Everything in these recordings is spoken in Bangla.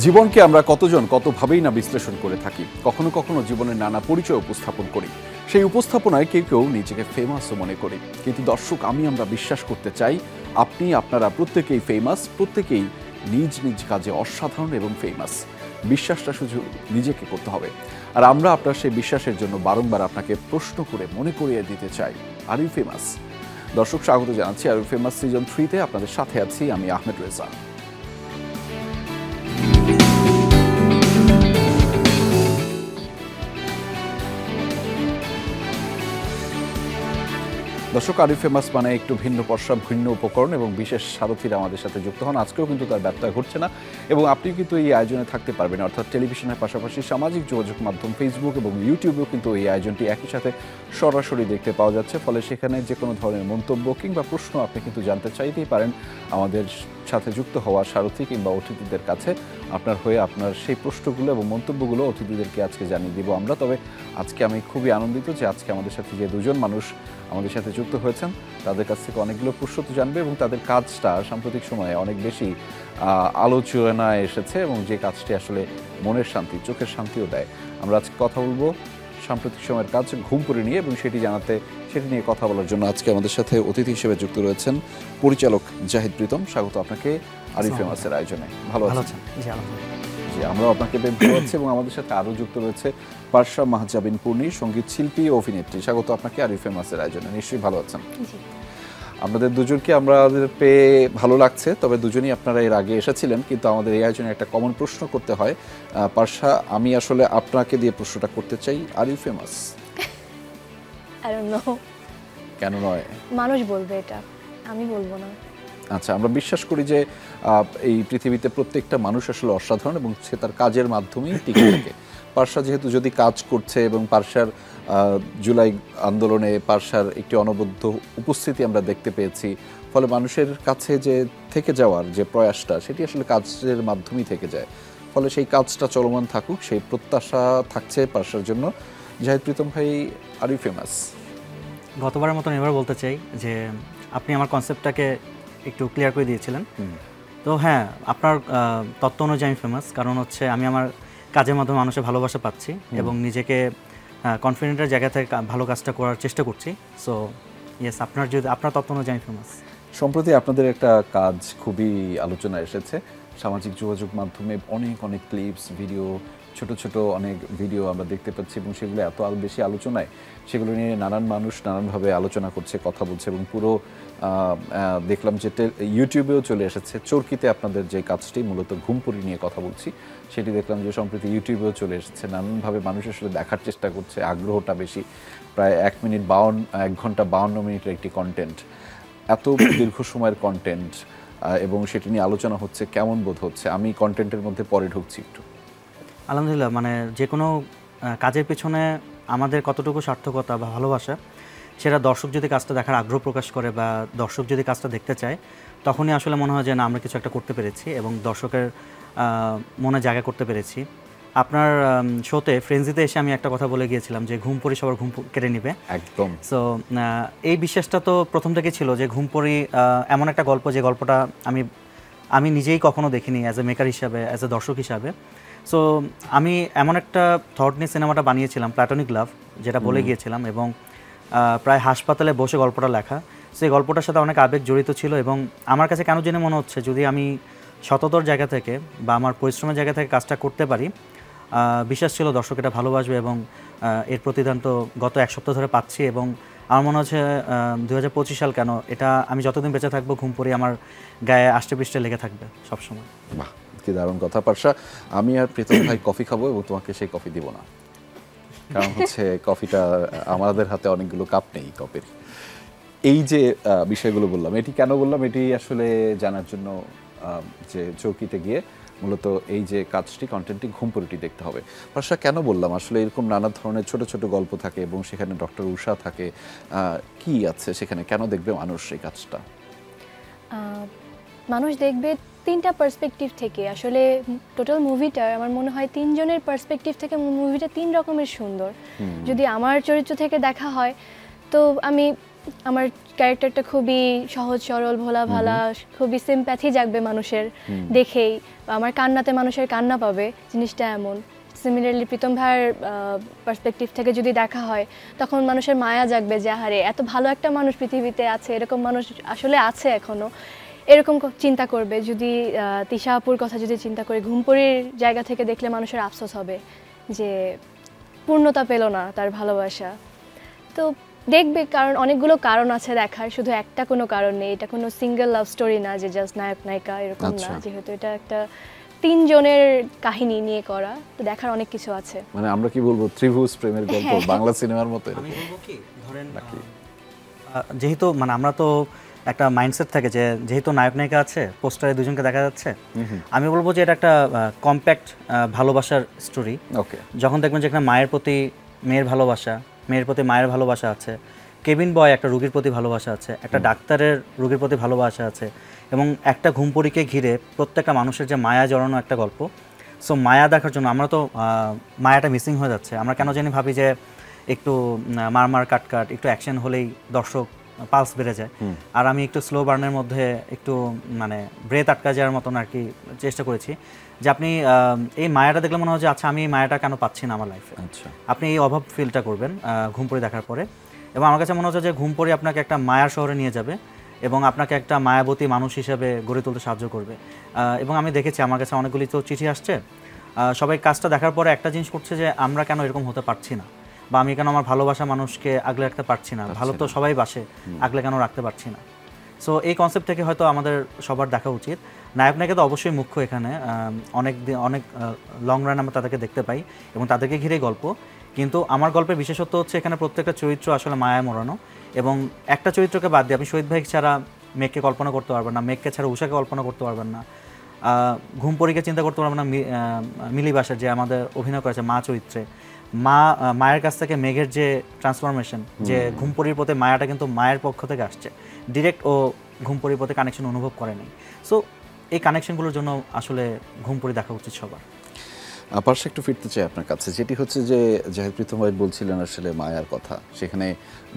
জীবনকে আমরা কতজন কতভাবেই না বিশ্লেষণ করে থাকি, কখনো কখনো জীবনের নানা পরিচয় উপস্থাপন করি। সেই উপস্থাপনায় কেউ কেউ নিজেকে ফেমাসও মনে করি। কিন্তু দর্শক, আমরা বিশ্বাস করতে চাই আপনি আপনারা প্রত্যেকেই ফেমাস, প্রত্যেকেই নিজ নিজ কাজে অসাধারণ এবং ফেমাস। বিশ্বাসটা শুধু নিজেকে করতে হবে। আর আমরা আপনার সেই বিশ্বাসের জন্য বারংবার আপনাকে প্রশ্ন করে মনে করিয়ে দিতে চাই, আর ইউ ফেমাস? দর্শক, স্বাগত জানাচ্ছি আর ইউ ফেমাস সিজন 3-তে। আপনাদের সাথে আছি আমি আহমেদ রেজা। দর্শক, আর ইউ ফেমাস মানে একটু ভিন্ন পর্ষা, ভিন্ন উপকরণ এবং বিশেষ সারথীরা আমাদের সাথে যুক্ত হন। আজকেও কিন্তু তার ব্যত্যয় ঘটছে না এবং আপনিও কিন্তু এই আয়োজনে থাকতে পারবেন। অর্থাৎ টেলিভিশনের পাশাপাশি সামাজিক যোগাযোগ মাধ্যম ফেসবুক এবং ইউটিউবেও কিন্তু এই আয়োজনটি একই সাথে সরাসরি দেখতে পাওয়া যাচ্ছে। ফলে সেখানে যে কোনো ধরনের মন্তব্য কিংবা প্রশ্ন আপনি কিন্তু জানতে চাইতেই পারেন আমাদের সাথে যুক্ত হওয়া সারথী কিংবা অতিথিদের কাছে। আপনার হয়ে আপনার সেই প্রশ্নগুলো এবং মন্তব্যগুলো অতিথিদেরকে আজকে জানিয়ে দিব আমরা। তবে আজকে আমি খুবই আনন্দিত যে আজকে আমাদের সাথে যে দুজন মানুষ আমাদের সাথে যুক্ত হয়েছেন, তাদের কাছ থেকে অনেকগুলো প্রশ্ন তো জানবে এবং তাদের কাজটা সাম্প্রতিক সময়ে অনেক বেশি আলোচনায় এসেছে এবং যে কাজটি আসলে মনের শান্তি, চোখের শান্তিও দেয়। আমরা আজকে কথা বলবো সাম্প্রতিক সময়ের কাজ ঘুমপুরি নিয়ে এবং সেটি নিয়ে কথা বলার জন্য আজকে আমাদের সাথে অতিথি হিসেবে যুক্ত রয়েছেন পরিচালক জাহিদ প্রীতম। স্বাগত আপনাকে আর ইউ ফেমাসের আয়োজনে। ভালো আছেন? জি, আমরাও আপনাকে ভালো আছি এবং আমাদের সাথে আরও যুক্ত রয়েছে পারশা মাহজাবিন পূর্ণি, সঙ্গীত শিল্পী ও অভিনেত্রী। স্বাগত আপনাকে আর ইউ ফেমাসের আয়োজনে। নিশ্চয়ই ভালো আছেন? আপনাদের দুজনকে আমাদের পেয়ে ভালো লাগছে। তবে দুজনই আপনারা এর আগে এসেছিলেন, কিন্তু আমাদের এই আয়োজনে একটা কমন প্রশ্ন করতে হয়। পারশা, আমি আসলে আপনাকে দিয়ে প্রশ্নটা করতে চাই, are you famous? I don't know. কেন নয়? মানুষ বলবে এটা, আমি বলবো না। আচ্ছা, আমরা বিশ্বাস করি যে এই পৃথিবীতে প্রত্যেকটা মানুষ আসলে অসাধারণ এবং সে তার কাজের মাধ্যমেই টিকে থাকে। পারশা যেহেতু যদি কাজ করছে এবং পারশার জুলাই আন্দোলনে পারশার একটি অনবদ্য উপস্থিতি আমরা দেখতে পেয়েছি, ফলে মানুষের কাছে যে থেকে যাওয়ার যে প্রয়াসটা, সেটি আসলে কাজের মাধ্যমেই থেকে যায়। ফলে সেই কাজটা চলমান থাকুক, সেই প্রত্যাশা থাকছে পারশার জন্য। জাহিদ প্রীতম ভাই, আর ইউ ফেমাস? গতবারের মতন এবার বলতে চাই যে আপনি আমার কনসেপ্টটাকে একটু ক্লিয়ার করে দিয়েছিলেন। তো হ্যাঁ, আপনার তত্ত্ব অনুযায়ী আমি ফেমাস, কারণ হচ্ছে আমি আমার কাজের মাধ্যমে মানুষের ভালোবাসা পাচ্ছি এবং নিজেকে কনফিডেন্টের জায়গা থেকে ভালো কাজটা করার চেষ্টা করছি। সো ইয়েস, আপনার তত্ত্ব অনুযায়ী আমি ফেমাস। সম্প্রতি আপনাদের একটা কাজ খুবই আলোচনায় এসেছে সামাজিক যোগাযোগ মাধ্যমে। অনেক ক্লিপস, ভিডিও, ছোট ছোট অনেক ভিডিও আমরা দেখতে পাচ্ছি এবং সেগুলো এত বেশি আলোচনায়, সেগুলো নিয়ে নানান মানুষ নানানভাবে আলোচনা করছে, কথা বলছে এবং পুরো দেখলাম যে ইউটিউবেও চলে এসেছে। চরকিতে আপনাদের যে কাজটি, মূলত ঘুমপুরি নিয়ে কথা বলছি, সেটি দেখলাম যে সম্প্রতি ইউটিউবেও চলে এসেছে। নানানভাবে মানুষ আসলে দেখার চেষ্টা করছে, আগ্রহটা বেশি। প্রায় 1 ঘন্টা 52 মিনিটের একটি কন্টেন্ট, এত দীর্ঘ সময়ের কন্টেন্ট এবং সেটি নিয়ে আলোচনা হচ্ছে। কেমন বোধ হচ্ছে? আমি কন্টেন্টের মধ্যে পরে ঢুকছি একটু। আলহামদুলিল্লাহ, মানে যে কোনো কাজের পেছনে আমাদের কতটুকু সার্থকতা বা ভালোবাসা, সেটা দর্শক যদি কাজটা দেখার আগ্রহ প্রকাশ করে বা দর্শক যদি কাজটা দেখতে চায়, তখনই আসলে মনে হয় যে না, আমরা কিছু একটা করতে পেরেছি এবং দর্শকের মনে জায়গা করতে পেরেছি। আপনার শোতে ফ্রেন্ডজিতে এসে আমি একটা কথা বলে গিয়েছিলাম যে ঘুমপড়ি সবার ঘুম কেড়ে নিবে। একদম। সো এই বিশ্বাসটা তো প্রথম থেকেই ছিল যে ঘুমপড়ি এমন একটা গল্প, যে গল্পটা আমি নিজেই কখনো দেখিনি অ্যাজ এ মেকার হিসাবে, অ্যাজ এ দর্শক হিসাবে। সো আমি এমন একটা থট নিয়ে সিনেমাটা বানিয়েছিলাম, প্ল্যাটনিক লাভ, যেটা বলে গিয়েছিলাম, এবং প্রায় হাসপাতালে বসে গল্পটা লেখা। সেই গল্পটার সাথে অনেক আবেগ জড়িত ছিল এবং আমার কাছে কেন জেনে মনে হচ্ছে যদি আমি সততার জায়গা থেকে বা আমার পরিশ্রমের জায়গা থেকে কাজটা করতে পারি, বিশ্বাস ছিল দর্শক এটা ভালোবাসবে এবং এর প্রতিদান তো গত 1 সপ্তাহ ধরে পাচ্ছি। এবং আমার মনে হচ্ছে 2025 সাল কেন, এটা আমি যতদিন বেঁচে থাকবো ঘুমপুরি আমার গায়ে আষ্টে পৃষ্ঠে লেগে থাকবে সবসময়। বাহ, কি দারুণ কথা পারশা। আমি আর প্রীতম ভাই কফি খাবো এবং তোমাকে সেই কফি দিব না, কারণ হচ্ছে কফিটা আমাদের হাতে অনেকগুলো কাপ নেই কফির। এই যে বিষয়গুলো বললাম, এটি কেন বললাম, এটি আসলে জানার জন্য যে চৌকিতে গিয়ে মূলত এই যে কাজটি, কন্টেন্টটি, ঘুমপুরিটি দেখতে হবে। পারশা, কেন বললাম আসলে এরকম নানা ধরনের ছোট ছোট গল্প থাকে এবং সেখানে ডক্টর উষা থাকে, কি আছে সেখানে? কেন দেখবে মানুষ এই কাজটা? মানুষ দেখবে 3টা পার্সপেক্টিভ থেকে। আসলে টোটাল মুভিটা আমার মনে হয় 3 জনের পার্সপেক্টিভ থেকে মুভিটা 3 রকমের সুন্দর। যদি আমার চরিত্র থেকে দেখা হয়, তো আমি আমার ক্যারেক্টারটা খুবই সহজ সরল ভোলা ভালা, খুবই সিম্প্যাথি জাগবে মানুষের দেখেই, বা আমার কান্নাতে মানুষের কান্না পাবে, জিনিসটা এমন। সিমিলারলি প্রীতম ভাইয়ের পার্সপেক্টিভ থেকে যদি দেখা হয় তখন মানুষের মায়া জাগবে যে আহারে এত ভালো একটা মানুষ পৃথিবীতে আছে, এরকম মানুষ আসলে আছে এখনো, এরকম চিন্তা করবে। যদি তিশা আপুর কথা যদি চিন্তা করি, ঘুমপুরির জায়গা থেকে দেখলে মানুষের আফসোস হবে যে পূর্ণতা পেল না তার ভালোবাসা। তো দেখবে, কারণ অনেকগুলো কারণ আছে দেখার, শুধু একটা কোনো কারণ নেই। এটা কোনো সিঙ্গেল লাভ স্টোরি না যে জাস্ট নায়ক নায়িকা এরকম না, যেহেতু এটা একটা 3 জনের কাহিনী নিয়ে করা, তো দেখার অনেক কিছু আছে। মানে আমরা কি বলবো, ত্রিভুজ প্রেমের গল্প বাংলা সিনেমার মতো। আমি বলবো কি, ধরেন যেহেতু মানে আমরা তো একটা মাইন্ডসেট থাকে যে যেহেতু নায়ক নায়িকা আছে, পোস্টারে দুজনকে দেখা যাচ্ছে, আমি বলবো যে এটা একটা কম্প্যাক্ট ভালোবাসার স্টোরি। ওকে, যখন দেখবেন যে এখানে মায়ের প্রতি মেয়ের ভালোবাসা, মেয়ের প্রতি মায়ের ভালোবাসা আছে, কেবিন বয় একটা রোগীর প্রতি ভালোবাসা আছে, একটা ডাক্তারের রোগীর প্রতি ভালোবাসা আছে, এবং একটা ঘুমপুরিকে ঘিরে প্রত্যেকটা মানুষের যে মায়া জড়ানো একটা গল্প। সো মায়া দেখার জন্য আমরা তো মায়াটা মিসিং হয়ে যাচ্ছে। আমরা কেন জানি ভাবি যে একটু মারমার কাটকাট, একটু অ্যাকশন হলেই দর্শক পালস বেড়ে যায়, আর আমি একটু স্লো বার্নের মধ্যে একটু মানে ব্রেথ আটকা যাওয়ার মতন আর কি চেষ্টা করেছি। যে আপনি এই মায়াটা দেখলে মনে হয় যে আচ্ছা আমি এই মায়াটা কেন পাচ্ছি না আমার লাইফে। আপনি এই অভাব ফিলটা করবেন ঘুমপুরি দেখার পরে, এবং আমার কাছে মনে হচ্ছে যে ঘুমপুরি আপনাকে একটা মায়ার শহরে নিয়ে যাবে এবং আপনাকে একটা মায়াবতী মানুষ হিসেবে গড়ে তুলতে সাহায্য করবে। এবং আমি দেখেছি আমার কাছে অনেকগুলি তো চিঠি আসছে, সবাই কাজটা দেখার পরে একটা জিনিস করছে যে আমরা কেন এরকম হতে পারছি না, বা আমি কেন আমার ভালোবাসা মানুষকে আগলে রাখতে পারছি না, ভালো তো সবাই বাসে, আগলে কেন রাখতে পারছি না। সো এই কনসেপ্ট থেকে হয়তো আমাদের সবার দেখা উচিত। নায়ক নায়িকা তো অবশ্যই মুখ্য এখানে, অনেক লং রান আমরা তাদেরকে দেখতে পাই এবং তাদেরকে ঘিরেই গল্প, কিন্তু আমার গল্পের বিশেষত্ব হচ্ছে এখানে প্রত্যেকটা চরিত্র আসলে মায়ায় মোড়ানো, এবং একটা চরিত্রকে বাদ দিয়ে আপনি শহীদ ভাই ছাড়া মেঘকে কল্পনা করতে পারবেন না, মেঘকে ছাড়া উষাকে কল্পনা করতে পারবেন না, ঘুমপরিকে চিন্তা করতে পারবেন না, মিলি বাসার যে আমাদের অভিনয় করেছে মা চরিত্রে, মায়ের কাছ থেকে মেঘের যে ট্রান্সফরমেশন, যে ঘুমপরির প্রতি মায়াটা কিন্তু মায়ের পক্ষ থেকে আসছে, ডিরেক্ট ও ঘুমপরির প্রতি কানেকশন অনুভব করে নাই। সো এই কানেকশনগুলোর জন্য আসলে ঘুমপরি দেখা উচিত সবার। পার্শ্বে একটু ফিরতে চাই আপনার কাছে, যেটি হচ্ছে যে জাহিদ প্রীতম ভাই বলছিলেন আসলে মায়ার কথা, সেখানে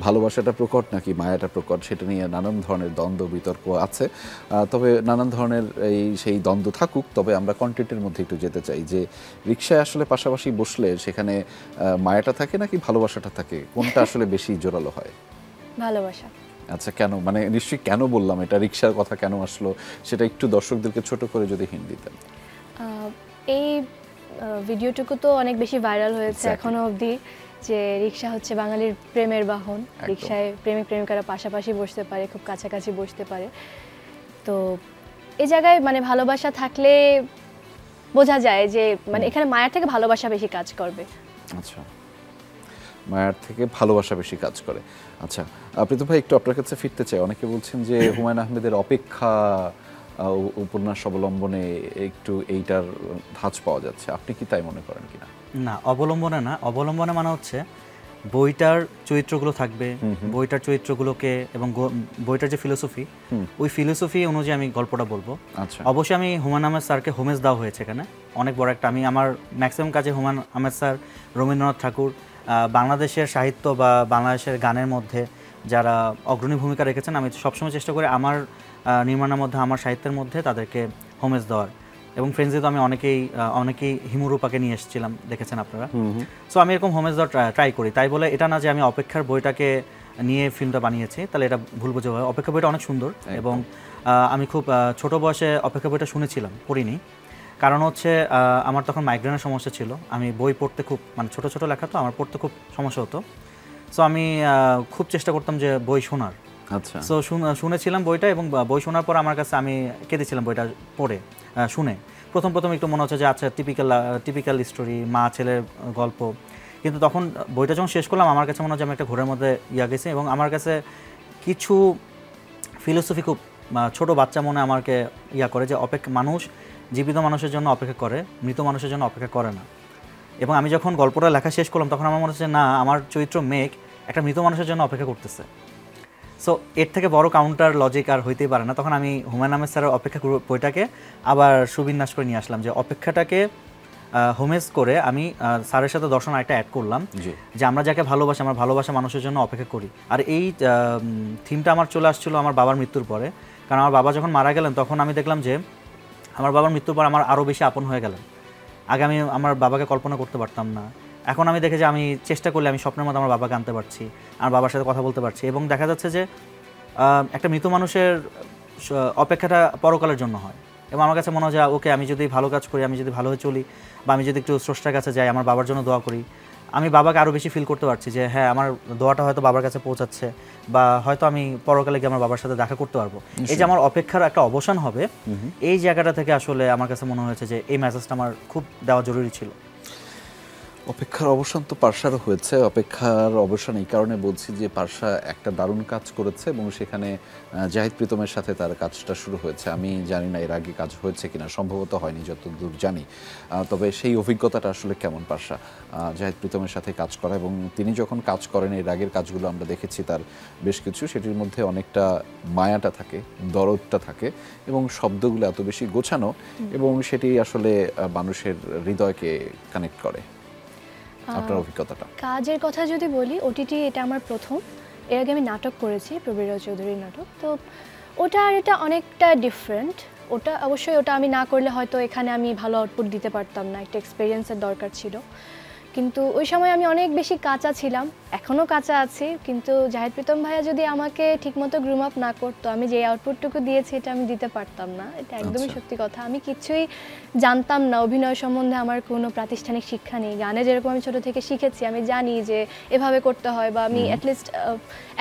ভালোবাসাটা প্রকট নাকি মায়াটা প্রকট সেটা নিয়ে নানান ধরনের দ্বন্দ্ব বিতর্ক আছে। তবে নানান ধরনের সেই দ্বন্দ্ব থাকুক, তবে আমরা কন্টেন্টের মধ্যে একটু যেতে চাই যে রিকশায় আসলে পাশাপাশি বসলে সেখানে মায়াটা থাকে নাকি ভালোবাসাটা থাকে, কোনটা আসলে বেশি জোরালো হয়? ভালোবাসা। আচ্ছা, কেন? মানে নিশ্চয়ই কেন বললাম এটা, রিকশার কথা কেন আসলো সেটা একটু দর্শকদেরকে ছোট করে যদি হিন্ট দিতেন। এই ভিডিওটুকু তো অনেক বেশি ভাইরাল হয়েছে এখনো অবধি, যে রিকশা হচ্ছে বাঙালির প্রেমের বাহন, রিকশায় প্রেমিক প্রেমিকারা পাশাপাশি বসতে পারে, খুব কাছাকাছি বসতে পারে। তো এই জায়গায় মানে ভালোবাসা থাকলে বোঝা যায় যে মানে এখানে মায়ের থেকে ভালোবাসা বেশি কাজ করবে। আচ্ছা, মায়ের থেকে ভালোবাসা বেশি কাজ করে। আচ্ছা, প্রীতম ভাই একটু আপনার কাছে ফিরতে চাই। অনেকে বলছেন যে হুমায়ুন আহমেদের অপেক্ষা উপন্যাস অবলম্বনে একটু এইটার ধাঁচ পাওয়া যাচ্ছে, আপনি কি তাই মনে করেন কিনা? না, অবলম্বনে না, অবলম্বনে মানে হচ্ছে বইটার চরিত্রগুলো থাকবে, বইটার চরিত্রগুলোকে এবং বইটার যে ফিলোসফি, ওই ফিলোসফি অনুযায়ী আমি গল্পটা বলবো। আচ্ছা, অবশ্যই আমি হুমায়ুন আহমেদ স্যারকে হোমেজ দেওয়া হয়েছে এখানে অনেক বড় একটা, আমি আমার ম্যাক্সিমাম কাজে হুমায়ুন আহমেদ স্যার, রবীন্দ্রনাথ ঠাকুর, বাংলাদেশের সাহিত্য বা বাংলাদেশের গানের মধ্যে যারা অগ্রণী ভূমিকা রেখেছেন, আমি সবসময় চেষ্টা করি আমার নির্মাণের মধ্যে, আমার সাহিত্যের মধ্যে তাদেরকে হোমেজ দেওয়ার। এবং ফ্রেন্ডসে তো আমি অনেকেই হিমুরূপাকে নিয়ে এসেছিলাম, দেখেছেন আপনারা। সো আমি এরকম হোমেজ দেওয়ার ট্রাই করি। তাই বলে এটা না যে আমি অপেক্ষার বইটাকে নিয়ে ফিল্মটা বানিয়েছি, তাহলে এটা ভুল বোঝা হয়। অপেক্ষা বইটা অনেক সুন্দর, এবং আমি খুব ছোট বয়সে অপেক্ষা বইটা শুনেছিলাম, পড়িনি। কারণ হচ্ছে আমার তখন মাইগ্রেনের সমস্যা ছিল, আমি বই পড়তে খুব মানে ছোট ছোট লেখা তো আমার পড়তে খুব সমস্যা হতো। সো আমি খুব চেষ্টা করতাম যে বই শোনার। আচ্ছা, সো শুনেছিলাম বইটা, এবং বই শোনার পর আমার কাছে আমি কেঁদেছিলাম বইটা পড়ে শুনে। প্রথম একটু মনে হচ্ছে যে আচ্ছা টিপিক্যাল স্টোরি, মা ছেলের গল্প, কিন্তু তখন বইটা যখন শেষ করলাম আমার কাছে মনে হচ্ছে আমি একটা ঘোরের মধ্যে গেছি, এবং আমার কাছে কিছু ফিলোসফি খুব ছোট বাচ্চা মনে আমাকে করে যে মানুষ জীবিত মানুষের জন্য অপেক্ষা করে, মৃত মানুষের জন্য অপেক্ষা করে না। এবং আমি যখন গল্পটা লেখা শেষ করলাম তখন আমার মনে হচ্ছে না, আমার চরিত্র মেঘ একটা মৃত মানুষের জন্য অপেক্ষা করতেছে। সো এর থেকে বড় কাউন্টার লজিক আর হইতেই পারে না। তখন আমি হুমায়ুন আহমেদ স্যারের অপেক্ষা বইটাকে আবার সুবিন্যাস করে নিয়ে আসলাম, যে অপেক্ষাটাকে হোমেজ করে আমি স্যারের সাথে দর্শন আরেকটা অ্যাড করলাম যে আমরা যাকে ভালোবাসি, আমার ভালোবাসা মানুষের জন্য অপেক্ষা করি। আর এই থিমটা আমার চলে আসছিল আমার বাবার মৃত্যুর পরে, কারণ আমার বাবা যখন মারা গেলেন তখন আমি দেখলাম যে আমার বাবার মৃত্যুর পর আমার আরও বেশি আপন হয়ে গেলেন। আগে আমি আমার বাবাকে কল্পনা করতে পারতাম না, এখন আমি দেখে যে আমি চেষ্টা করলে আমি স্বপ্নের মধ্যে আমার বাবাকে আনতে পারছি, আমার বাবার সাথে কথা বলতে পারছি। এবং দেখা যাচ্ছে যে একটা মৃত মানুষের অপেক্ষাটা পরকালের জন্য হয়। এবং আমার কাছে মনে হয় যে ওকে, আমি যদি ভালো কাজ করি, আমি যদি ভালো হয়ে চলি, বা আমি যদি একটু স্রষ্টার কাছে যাই, আমার বাবার জন্য দোয়া করি, আমি বাবাকে আরও বেশি ফিল করতে পারছি যে হ্যাঁ আমার দোয়াটা হয়তো বাবার কাছে পৌঁছাচ্ছে, বা হয়তো আমি পরকালে গিয়ে আমার বাবার সাথে দেখা করতে পারবো। এই যে আমার অপেক্ষার একটা অবসান হবে, এই জায়গাটা থেকে আসলে আমার কাছে মনে হয়েছে যে এই মেসেজটা আমার খুব দেওয়া জরুরি ছিল। অপেক্ষার অবসান তো পারসারও হয়েছে। অপেক্ষার অবসান এই কারণে বলছি যে পারসা একটা দারুণ কাজ করেছে এবং সেখানে জাহিদ প্রীতমের সাথে তার কাজটা শুরু হয়েছে। আমি জানি না এর আগে কাজ হয়েছে কিনা, সম্ভবত হয়নি যতদূর জানি। তবে সেই অভিজ্ঞতাটা আসলে কেমন পারসা জাহিদ প্রীতমের সাথে কাজ করা, এবং তিনি যখন কাজ করেন এর আগের কাজগুলো আমরা দেখেছি তার বেশ কিছু, সেটির মধ্যে অনেকটা মায়াটা থাকে, দরদটা থাকে এবং শব্দগুলো এত বেশি গোছানো এবং সেটি আসলে মানুষের হৃদয়কে কানেক্ট করে। আপনার অভিজ্ঞতাটা? কাজের কথা যদি বলি, ওটিটি এটা আমার প্রথম। এর আগে আমি নাটক করেছি, প্রবীর রাও চৌধুরীর নাটক। তো ওটা আর এটা অনেকটা ডিফারেন্ট। ওটা অবশ্যই ওটা আমি না করলে হয়তো এখানে আমি ভালো আউটপুট দিতে পারতাম না, একটা এক্সপিরিয়েন্সের দরকার ছিল। কিন্তু ওই সময় আমি অনেক বেশি কাঁচা ছিলাম, এখনও কাঁচা আছি। কিন্তু জাহিদ প্রীতম ভাইয়া যদি আমাকে ঠিকমতো গ্রুম আপ না করতো, আমি যে আউটপুটটুকু দিয়েছি এটা আমি দিতে পারতাম না। এটা একদমই সত্যি কথা। আমি কিছুই জানতাম না অভিনয় সম্বন্ধে, আমার কোনো প্রাতিষ্ঠানিক শিক্ষা নেই। গানে যেরকম আমি ছোটো থেকে শিখেছি, আমি জানি যে এভাবে করতে হয়, বা আমি অ্যাটলিস্ট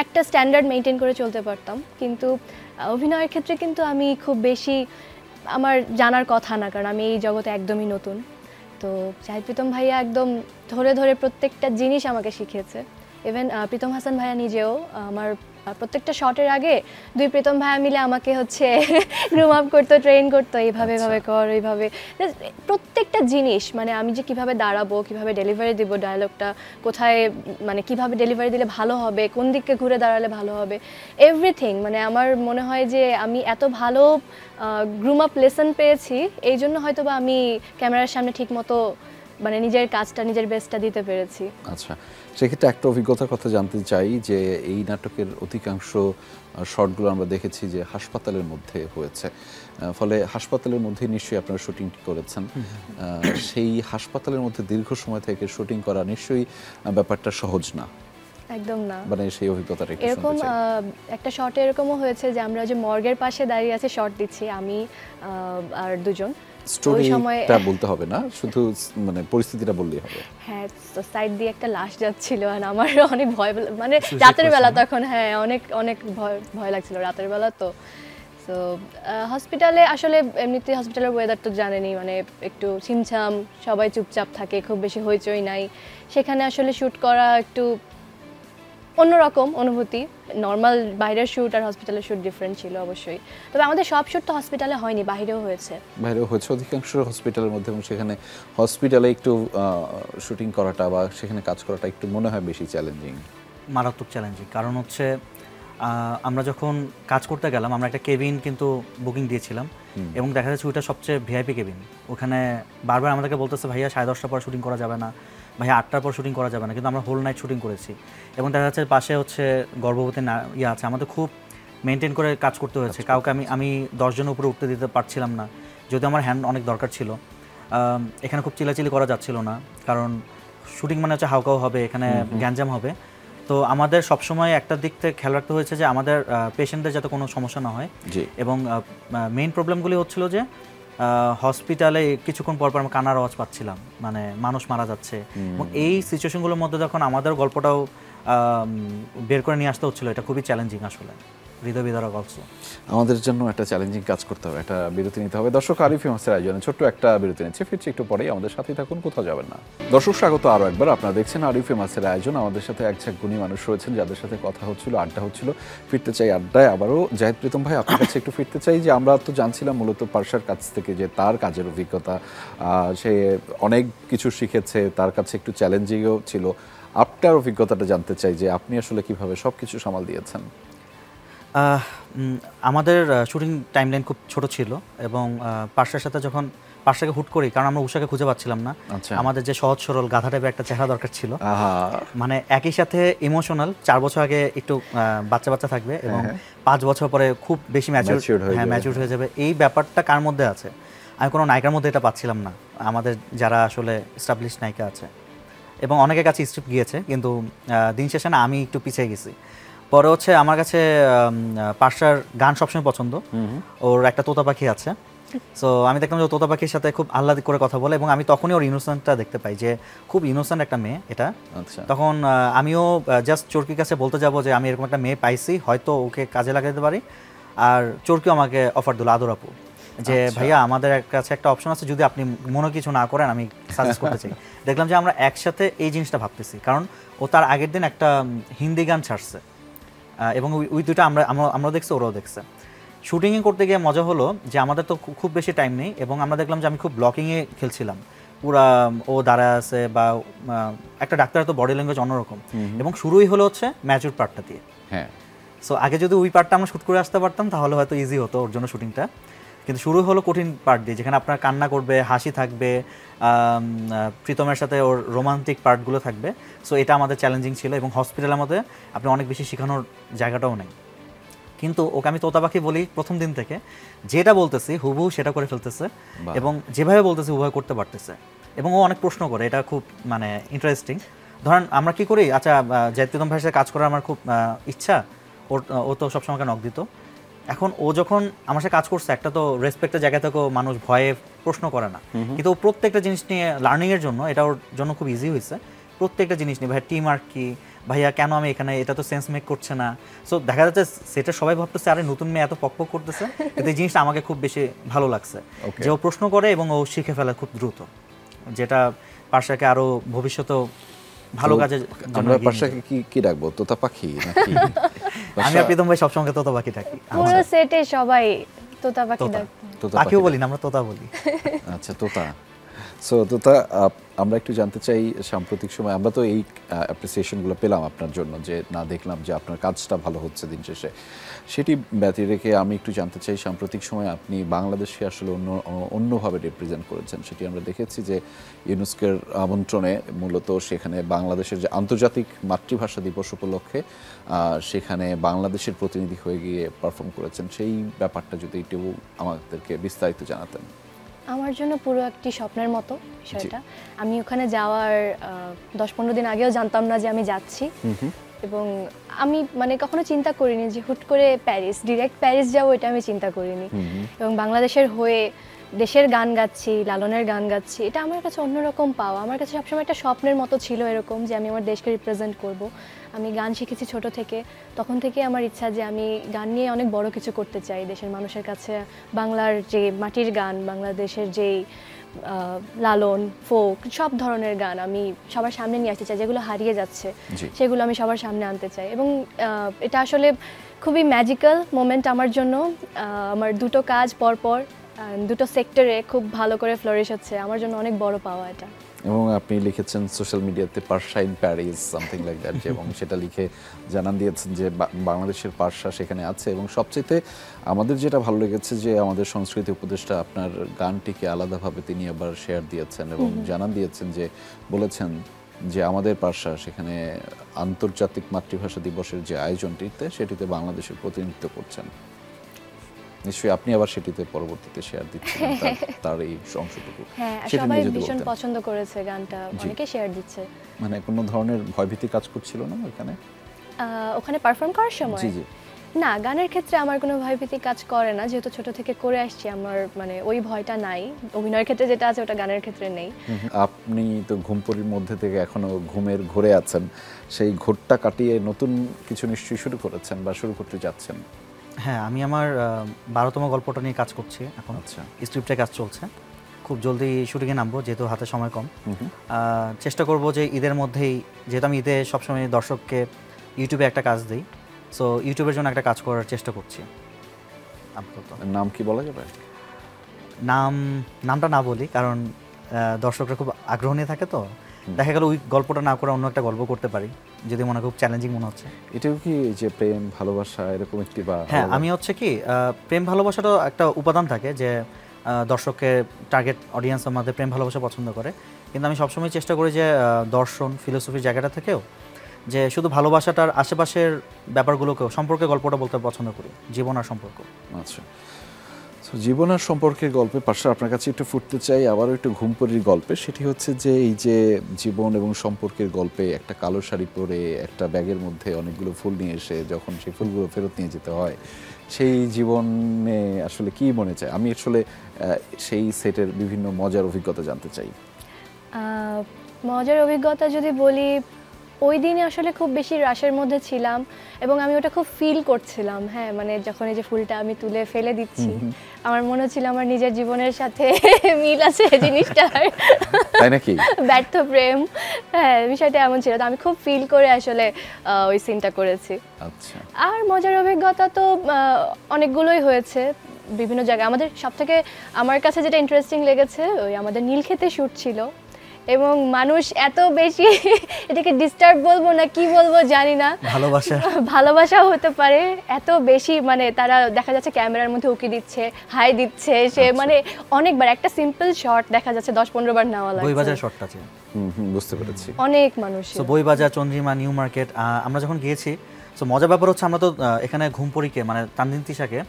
একটা স্ট্যান্ডার্ড মেনটেন করে চলতে পারতাম। কিন্তু অভিনয়ের ক্ষেত্রে কিন্তু আমি খুব বেশি আমার জানার কথা না, কারণ আমি এই জগতে একদমই নতুন। তো জাহিদ প্রীতম ভাইয়া একদম ধরে ধরে প্রত্যেকটা জিনিস আমাকে শিখিয়েছে। ইভেন প্রীতম হাসান ভাইয়া নিজেও আমার প্রত্যেকটা শটের আগে দুই প্রীতম ভাইয়া মিলে আমাকে হচ্ছে গ্রুম আপ করতো, ট্রেন করতো, এইভাবে এভাবে কর, এইভাবে প্রত্যেকটা জিনিস। মানে আমি যে কিভাবে দাঁড়াবো, কিভাবে ডেলিভারি দিব ডায়লগটা, কোথায় মানে কিভাবে ডেলিভারি দিলে ভালো হবে, কোন দিকে ঘুরে দাঁড়ালে ভালো হবে, এভরিথিং। মানে আমার মনে হয় যে আমি এত ভালো গ্রুম আপ লেসন পেয়েছি, এই জন্য হয়তো বা আমি ক্যামেরার সামনে ঠিক মতো মানে নিজের কাজটা, নিজের বেস্টটা দিতে পেরেছি। আচ্ছা, সেক্ষেত্রে একটা অভিজ্ঞতার কথা জানতে চাই যে এই নাটকের অধিকাংশ শটগুলো আমরা দেখেছি যে হাসপাতালের মধ্যে হয়েছে, ফলে হাসপাতালের মধ্যে নিশ্চয়ই আপনারা শুটিং করেছেন। সেই হাসপাতালের মধ্যে দীর্ঘ সময় থেকে শুটিং করা নিশ্চয়ই ব্যাপারটা সহজ না। একদম না। মানে সেই অভিজ্ঞতাটা একটু এরকম শুনতে চাই। একটা শট এরকমও হয়েছে যে আমরা যে মর্গের পাশে দাঁড়িয়ে আছে শট দিচ্ছি আমি আর দুজন। স্টোরিটা বলতে হবে না, শুধু মানে পরিস্থিতিটা বললেই হবে। হ্যাঁ, তো সাইড দিয়ে একটা লাশ যাচ্ছিল আর আমার অনেক ভয়, মানে রাতের বেলা তখন, হ্যাঁ অনেক অনেক ভয় লাগছিল রাতের বেলা। তো সো হসপিটালে আসলে এমনিতে হসপিটালের ওয়েদার তো জানেনই, মানে একটু ছিমছাম, সবাই চুপচাপ থাকে, খুব বেশি হইচই নাই। সেখানে আসলে শ্যুট করা একটু অন্যরকম অনুভূতি। নর্মাল বাইরের শ্যুট আর হসপিটালের শ্যুট ডিফারেন্ট ছিল অবশ্যই। তবে আমাদের সব শ্যুট তো হসপিটালে হয়নি, বাইরেও হয়েছে। বাইরেও হয়েছে অধিকাংশ হসপিটালের মধ্যে, এবং সেখানে হসপিটালে একটু শুটিং করাটা বা সেখানে কাজ করাটা একটু মনে হয় বেশি চ্যালেঞ্জিং, মারাত্মক চ্যালেঞ্জিং। কারণ হচ্ছে আমরা যখন কাজ করতে গেলাম, আমরা একটা কেবিন কিন্তু বুকিং দিয়েছিলাম এবং দেখা যাচ্ছে ওইটা সবচেয়ে ভিআইপি কেবিন। ওখানে বারবার আমাদেরকে বলতেছে ভাইয়া 10:30টার পর শুটিং করা যাবে না, ভাইয়া 8টার পর শুটিং করা যাবে না, কিন্তু আমরা হোল নাইট শুটিং করেছি। এবং দেখা যাচ্ছে পাশে হচ্ছে গর্ভবতী আছে, আমাদের খুব মেনটেন করে কাজ করতে হয়েছে। কাউকে আমি 10 জনের উপরে উঠতে দিতে পারছিলাম না, যদিও আমার হ্যান্ড অনেক দরকার ছিল। এখানে খুব চিলাচিলি করা যাচ্ছিল না, কারণ শুটিং মানে হচ্ছে হাউকাউ হবে, এখানে গ্যাঞ্জাম হবে। তো আমাদের সবসময় একটা দিক থেকে খেয়াল রাখতে হয়েছে যে আমাদের পেশেন্টদের যাতে কোনো সমস্যা না হয়। এবং মেইন প্রবলেমগুলি হচ্ছিল যে হসপিটালে কিছুক্ষণ পর আমরা কান্নার আওয়াজ পাচ্ছিলাম, মানে মানুষ মারা যাচ্ছে। এবং এই সিচুয়েশনগুলোর মধ্যে যখন আমাদের গল্পটাও বের করে নিয়ে আসতে হচ্ছিল, এটা খুবই চ্যালেঞ্জিং আসলে, হৃদয় বিদারক অলসো। আমাদের জন্য একটা চ্যালেঞ্জিং কাজ করতে হবে, একটা বিরতি নিতে হবে। দর্শক, আরিফ ফেমাসের আয়োজনে ছোট্ট একটা বিরতি নিচ্ছে, ফিরছি একটু পরেই, আমাদের সাথেই থাকুন, কোথাও যাবেন না। দর্শক, স্বাগত আরও একবার। আপনারা দেখছেন আরিফ ফেমাসের আয়োজন। আমাদের সাথে এক ঝাঁক গুণী মানুষ রয়েছেন যাদের সাথে কথা হচ্ছিল, আড্ডা হচ্ছিল। ফিরতে চাই আড্ডায় আবারও। জাহিদ প্রীতম ভাই, আপনার কাছে একটু ফিরতে চাই যে আমরা তো জানছিলাম মূলত পারসার কাছ থেকে যে তার কাজের অভিজ্ঞতা, সে অনেক কিছু শিখেছে, তার কাছে একটু চ্যালেঞ্জিংও ছিল। আপনার অভিজ্ঞতাটা জানতে চাই যে আপনি আসলে কিভাবে সব কিছু সামাল দিয়েছেন। আমাদের শুটিং টাইমলাইন খুব ছোট ছিল এবং পার্শ্বের সাথে যখন পার্শ্বাকে হুট করি, কারণ আমরা উষাকে খুঁজে পাচ্ছিলাম না, আচ্ছা। আমাদের যে সহজ সরল গাধা টাইপের একটা চেহারা দরকার ছিল, আহা, মানে একই সাথে ইমোশনাল, 4 বছর আগে একটু বাচ্চা বাচ্চা থাকবে এবং 5 বছর পরে খুব বেশি Matured হয়ে যাবে। ম্যাচিউর হয়ে যাবে, এই ব্যাপারটা কার মধ্যে আছে? আমি কোনো নায়িকার মধ্যে এটা পাচ্ছিলাম না, আমাদের যারা আসলে এস্টাবলিশ নায়িকা আছে এবং অনেকের কাছে স্ক্রিপ্ট গিয়েছে, কিন্তু দিন শেষে না আমি একটু পিছিয়ে গেছি। পরে হচ্ছে আমার কাছে পার্শ্বার গান সবসময় পছন্দ, ওর একটা তোতা পাখি আছে, সো আমি দেখলাম যে ও তোতা পাখির সাথে খুব আহ্লাদিক করে কথা বলে এবং আমি তখনই ওর ইনোসেন্টটা দেখতে পাই যে খুব ইনোসেন্ট একটা মেয়ে এটা। আচ্ছা। তখন আমিও জাস্ট চরকির কাছে বলতে যাব যে আমি এরকম একটা মেয়ে পাইছি, হয়তো ওকে কাজে লাগাতে পারি। আর চরকিও আমাকে অফার দিল, আদর আপু, যে আচ্ছা। ভাইয়া আমাদের কাছে একটা অপশন আছে, যদি আপনি মনে কিছু না করেন আমি সাজেস্ট করতে চাই। দেখলাম যে আমরা একসাথে এই জিনিসটা ভাবতেছি, কারণ ও তার আগের দিন একটা হিন্দি গান ছাড়ছে এবং ওই দুটো আমরা দেখছি, ওরাও দেখছে। শুটিংয়ে করতে গিয়ে মজা হলো যে আমাদের তো খুব বেশি টাইম নেই এবং আমরা দেখলাম যে আমি খুব ব্লকিংয়ে খেলছিলাম, পুরা ও দাঁড়ায় আছে বা একটা ডাক্তারের তো বডি ল্যাঙ্গুয়েজ অন্যরকম, এবং শুরুই হলো হচ্ছে ম্যাচুর পার্টটা দিয়ে। হ্যাঁ, সো আগে যদি ওই পার্টটা আমরা শ্যুট করে আসতে পারতাম তাহলে হয়তো ইজি হতো ওর জন্য শুটিংটা, কিন্তু শুরু হলো কঠিন পার্ট দিয়ে, যেখানে আপনার কান্না করবে, হাসি থাকবে, প্রীতমের সাথে ওর রোমান্টিক পার্টগুলো থাকবে। সো এটা আমাদের চ্যালেঞ্জিং ছিল এবং হসপিটালের মধ্যে আপনি অনেক বেশি শেখানোর জায়গাটাও নেই। কিন্তু ওকে আমি তোতা পাখি বলি প্রথম দিন থেকে, যেটা বলতেছি হুবহু সেটা করে ফেলতেছে এবং যেভাবে বলতেছি হুবহু করতে পারতেছে এবং ও অনেক প্রশ্ন করে, এটা খুব মানে ইন্টারেস্টিং। ধরেন আমরা কি করি, আচ্ছা প্রীতম ভাইয়ের সাথে কাজ করার আমার খুব ইচ্ছা, ও তো সবসময় আমাকে নক দিত। এখন ও যখন আমার সাথে কাজ করছে, একটা তো রেসপেক্টের জায়গা থেকেও মানুষ ভয়ে প্রশ্ন করে না, কিন্তু ও প্রত্যেকটা জিনিস নিয়ে লার্নিংয়ের জন্য, এটা ওর জন্য খুব ইজি হয়েছে। প্রত্যেকটা জিনিস নিয়ে, ভাইয়া টিম আর্ট কি, ভাইয়া কেন আমি এখানে, এটা তো সেন্স মেক করছে না। সো দেখা যাচ্ছে সেটা সবাই ভাবতেছে আরে নতুন মেয়ে এত পক করতেছে, কিন্তু এই জিনিসটা আমাকে খুব বেশি ভালো লাগছে যে ও প্রশ্ন করে এবং ও শিখে ফেলে খুব দ্রুত, যেটা পার্শ্বাকে আরো ভবিষ্যতেও ভালো কাজে। আমরা পার্শ্বাকে কি ডাকবো, তোতা পাখি নাকি? আমি আর প্রীতম ভাই সবসময় তোতা পাখি ডাকি, পুরো সেটে সবাই তোতা পাখি ডাকতো। তোতা পাখিও পাখি। বলি না, আমরা তোতা বলি। আচ্ছা, তোতা। সো তোতা, আমরা একটু জানতে চাই, সাম্প্রতিক সময় আমরা তো এই অ্যাপ্রিসিয়েশনগুলো পেলাম আপনার জন্য, যে না দেখলাম যে আপনার কাজটা ভালো হচ্ছে দিন শেষে, সেটি ব্যতী রেখে আমি একটু জানতে চাই সাম্প্রতিক সময় আপনি বাংলাদেশকে আসলে অন্যভাবে রিপ্রেজেন্ট করেছেন। সেটি আমরা দেখেছি যে ইউনেস্কোর আমন্ত্রণে মূলত সেখানে বাংলাদেশের যে আন্তর্জাতিক মাতৃভাষা দিবস উপলক্ষে সেখানে বাংলাদেশের প্রতিনিধি হয়ে গিয়ে পারফর্ম করেছেন। সেই ব্যাপারটা যদি একটু আমাদেরকে বিস্তারিত জানাতেন। আমার জন্য পুরো একটি স্বপ্নের মতো বিষয়টা। আমি ওখানে যাওয়ার 10-15 দিন আগেও জানতাম না যে আমি যাচ্ছি, এবং আমি মানে কখনো চিন্তা করিনি যে হুট করে ডিরেক্ট প্যারিস যাবো, এটা আমি চিন্তা করিনি। এবং বাংলাদেশের হয়ে দেশের গান গাচ্ছি, লালনের গান গাচ্ছি, এটা আমার কাছে অন্যরকম পাওয়া। আমার কাছে সবসময় একটা স্বপ্নের মতো ছিল এরকম, যে আমি আমার দেশকে রিপ্রেজেন্ট করব। আমি গান শিখেছি ছোট থেকে, তখন থেকে আমার ইচ্ছা যে আমি গান নিয়ে অনেক বড় কিছু করতে চাই, দেশের মানুষের কাছে বাংলার যে মাটির গান, বাংলাদেশের যেই লালন, ফোক, সব ধরনের গান আমি সবার সামনে নিয়ে আসতে চাই, যেগুলো হারিয়ে যাচ্ছে সেগুলো আমি সবার সামনে আনতে চাই। এবং এটা আসলে খুবই ম্যাজিক্যাল মোমেন্ট আমার জন্য। আমার দুটো কাজ পরপর দুটো সেক্টরে খুব ভালো করে ফ্লোরিশ হচ্ছে, আমার জন্য অনেক বড় পাওয়া এটা। এবং আপনি লিখেছেন সোশ্যাল মিডিয়াতে পার্সা in Paris something like that, এবং সেটা লিখে জানান দিয়েছেন যে বাংলাদেশের পার্সা সেখানে আছে। এবং সবচেয়ে আমাদের যেটা ভালো লেগেছে যে আমাদের সংস্কৃতি উপদেষ্টা আপনার গানটিকে আলাদাভাবে তিনি আবার শেয়ার দিয়েছেন এবং জানান দিয়েছেন, যে বলেছেন যে আমাদের পার্সা সেখানে আন্তর্জাতিক মাতৃভাষা দিবসের যে আয়োজনটিতে সেটিতে বাংলাদেশের প্রতিনিধিত্ব করছেন। নিশ্চয়ই আপনি আবার সেটিতে পরবর্তীতে শেয়ার দিচ্ছেন তার এই অংশটুকু। হ্যাঁ, সবাই ভীষণ পছন্দ করেছে গানটা, অনেকে শেয়ার দিচ্ছে। মানে কোনো ধরনের ভয়ভীতি কাজ করছিল না ওখানে পারফর্ম করার সময়? জি জি। না, গানের ক্ষেত্রে আমার কোনো ভয়ভীতি কাজ করে না, যেহেতু ছোট থেকে করে আসছি, আমার মানে ওই ভয়টা নাই। অভিনয়ের ক্ষেত্রে যেটা আছে ওটা গানের ক্ষেত্রে নেই। আপনি তো ঘুমপুরির মধ্যে থেকে এখনো ঘুমের ঘোরে আছেন, সেই ঘোরটা কাটিয়ে নতুন কিছু নিশ্চয়ই শুরু করেছেন বা শুরু করতে যাচ্ছেন। হ্যাঁ, আমি আমার 12তম গল্পটা নিয়ে কাজ করছি এখন। আচ্ছা, স্ক্রিপ্টে কাজ চলছে, খুব জলদি শুটিংয়ে নামবো, যেহেতু হাতে সময় কম। চেষ্টা করব যে ঈদের মধ্যেই, যেহেতু আমি ঈদে সবসময় দর্শককে ইউটিউবে একটা কাজ দিই, সো ইউটিউবের জন্য একটা কাজ করার চেষ্টা করছি আপাতত। নাম কি বলা যাবে? নামটা না বলি, কারণ দর্শকরা খুব আগ্রহ নিয়ে থাকে, তো দেখা গেল ওই গল্পটা না করে অন্য একটা গল্প করতে পারি যদি মনে খুব চ্যালেঞ্জিং মনে হচ্ছে। এটাও কি যে প্রেম ভালোবাসা এরকম একটি বা হ্যাঁ, আমি হচ্ছে কি প্রেম ভালোবাসারও একটা উপাদান থাকে যে দর্শককে টার্গেট অডিয়েন্স আমাদের প্রেম ভালোবাসা পছন্দ করে, কিন্তু আমি সবসময় চেষ্টা করি যে দর্শন ফিলোসফির জায়গাটা থেকেও যে শুধু ভালোবাসাটার আশেপাশের ব্যাপারগুলোকেও সম্পর্কে গল্পটা বলতে পছন্দ করি, জীবন আর সম্পর্ক। আচ্ছা, তো জীবন আর সম্পর্কের গল্পে পাশে আপনার কাছে একটু ফুটতে চাই আবারও একটু ঘুমপুরির গল্পে। সেটি হচ্ছে যে এই যে জীবন এবং সম্পর্কের গল্পে একটা কালো শাড়ি পরে একটা ব্যাগের মধ্যে অনেকগুলো ফুল নিয়ে এসে যখন সেই ফুলগুলো ফেরত নিয়ে যেতে হয়, সেই জীবনে আসলে কি মনে চায়? আমি আসলে সেই সেটের বিভিন্ন মজার অভিজ্ঞতা জানতে চাই। মজার অভিজ্ঞতা যদি বলি, ওই দিনে আসলে খুব বেশি রাশের মধ্যে ছিলাম এবং আমি ওটা খুব ফিল করছিলাম। হ্যাঁ, মানে যখন এই যে ফুলটা আমি তুলে ফেলে দিচ্ছি, আমার মনে হচ্ছিল আমার নিজের জীবনের সাথে মিল আছে জিনিসটার, তাই নাকি? ব্যর্থ প্রেম, হ্যাঁ বিষয়টা এমন ছিল। তো আমি খুব ফিল করে আসলে ওই সিনটা করেছি। আচ্ছা, আর মজার অভিজ্ঞতা তো অনেকগুলোই হয়েছে বিভিন্ন জায়গায়। আমাদের সবথেকে আমার কাছে যেটা ইন্টারেস্টিং লেগেছে, ওই আমাদের নীলক্ষেতে শ্যুট ছিল এবং মানুষ এত বেশি, এটাকে ডিস্টার্ব বলবো না কি বলবো জানি না, ভালোবাসা হতে পারে এত বেশি, মানে তারা দেখা যাচ্ছে ক্যামেরার মধ্যে উকি দিচ্ছে, হাই দিচ্ছে, সে মানে অনেকবার একটা সিম্পল শট দেখা যাচ্ছে 10-15 বার নেওয়া লাগে। বইবাজার শটটা আছে, বুঝতে পেরেছি। অনেক মানুষ, তো বইবাজার, চন্দ্রিমা, নিউ মার্কেট, আমরা যখন গিয়েছি, তো মজার ব্যাপার হচ্ছে আমরা তো এখানে ঘুমপুরিকে মানে তানজিন তিশাকে